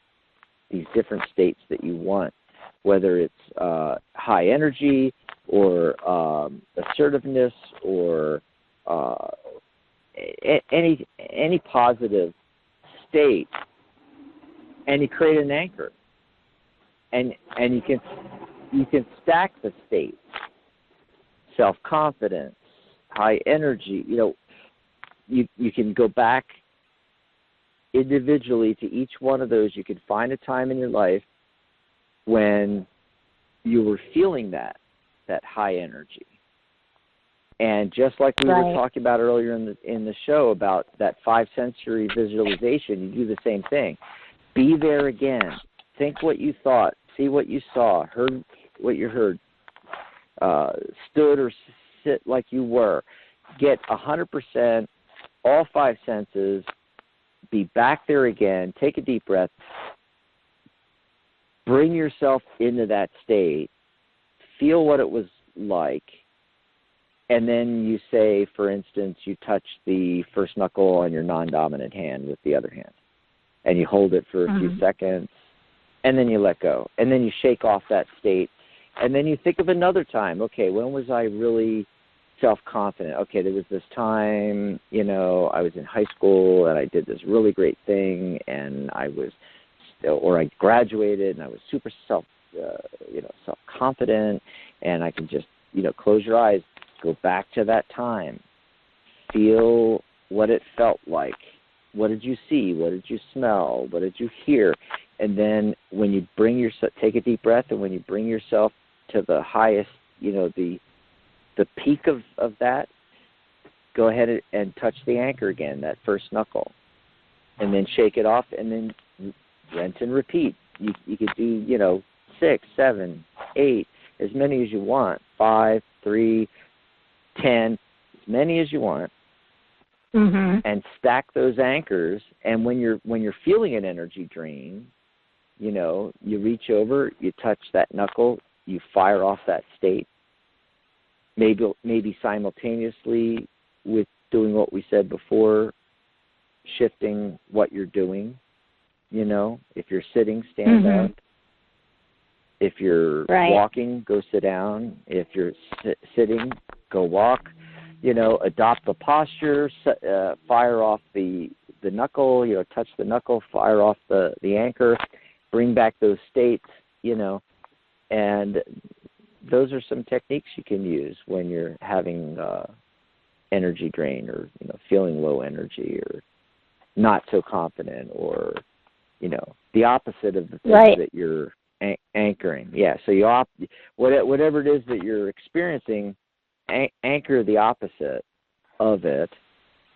these different states that you want, whether it's high energy or assertiveness or any positive state, and you create an anchor, and you can stack the states: self-confidence, high energy. You know, you can go back individually to each one of those. You could find a time in your life when you were feeling that high energy. And just like we were talking about earlier in the show about that 5 sensory visualization, you do the same thing. Be there again. Think what you thought. See what you saw. Heard what you heard. Stood or sit like you were. Get 100%, all 5 senses. Be back there again. Take a deep breath. Bring yourself into that state. Feel what it was like. And then you say, for instance, you touch the first knuckle on your non-dominant hand with the other hand. And you hold it for a few seconds. And then you let go. And then you shake off that state. And then you think of another time. Okay, when was I really self-confident? Okay, there was this time, you know, I was in high school and I did this really great thing, and I graduated and I was super self-confident, and I can just, you know, close your eyes, go back to that time, feel what it felt like. What did you see? What did you smell? What did you hear? And then when you take a deep breath, and when you bring yourself to the highest, you know, the peak of that, go ahead and touch the anchor again, that first knuckle, and then shake it off, and then rinse and repeat. You could do 6, 7, 8, as many as you want. 5, 3, 10, as many as you want. Mm-hmm. And stack those anchors. And when you're feeling an energy drain, you reach over, you touch that knuckle, you fire off that state. Maybe simultaneously with doing what we said before, shifting what you're doing. If you're sitting, stand Mm-hmm. up. If you're walking, go sit down. If you're sitting, go walk. Adopt the posture, fire off the knuckle, touch the knuckle, fire off the anchor, bring back those states, and those are some techniques you can use when you're having energy drain or, feeling low energy or not so confident or, the opposite of the things that you're anchoring. Yeah, so whatever it is that you're experiencing, anchor the opposite of it,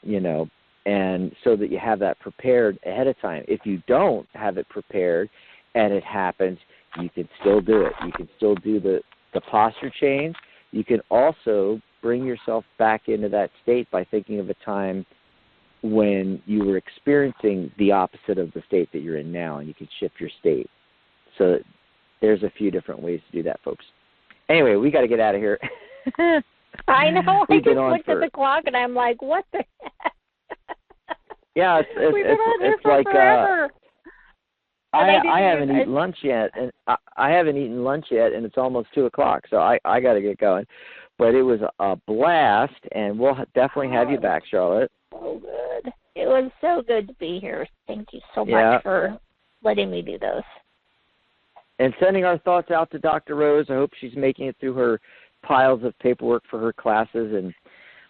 and so that you have that prepared ahead of time. If you don't have it prepared and it happens, you can still do it. You can still do the posture change. You can also bring yourself back into that state by thinking of a time when you were experiencing the opposite of the state that you're in now, and you can shift your state. So there's a few different ways to do that, folks. Anyway, we got to get out of here. I know. I just looked at for... the clock and I'm like, what the heck? Yeah, We've been on here it's for like forever. I haven't eaten lunch yet, and I haven't eaten lunch yet, and it's almost 2:00, so I got to get going. But it was a blast, and we'll definitely have you back, Charlotte. So good. It was so good to be here. Thank you so much for letting me do those. And sending our thoughts out to Dr. Rose. I hope she's making it through her piles of paperwork for her classes, and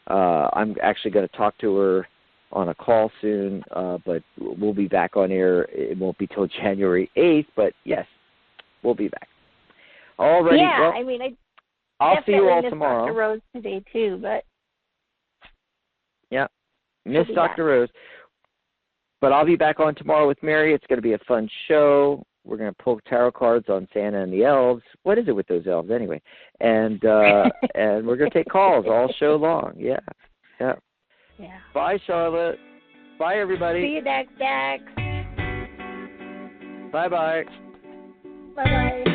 I'm actually going to talk to her on a call soon, but we'll be back on air. It won't be till January 8th, but yes, we'll be back. All right. Yeah, well, I mean, I'll see you all miss tomorrow. Dr. Rose today too, but yeah, miss Dr. Rose. But I'll be back on tomorrow with Mary. It's going to be a fun show. We're going to pull tarot cards on Santa and the elves. What is it with those elves anyway? And and we're going to take calls all show long. Yeah. Bye, Charlotte. Bye, everybody. See you, Dax. Bye-bye. Bye-bye.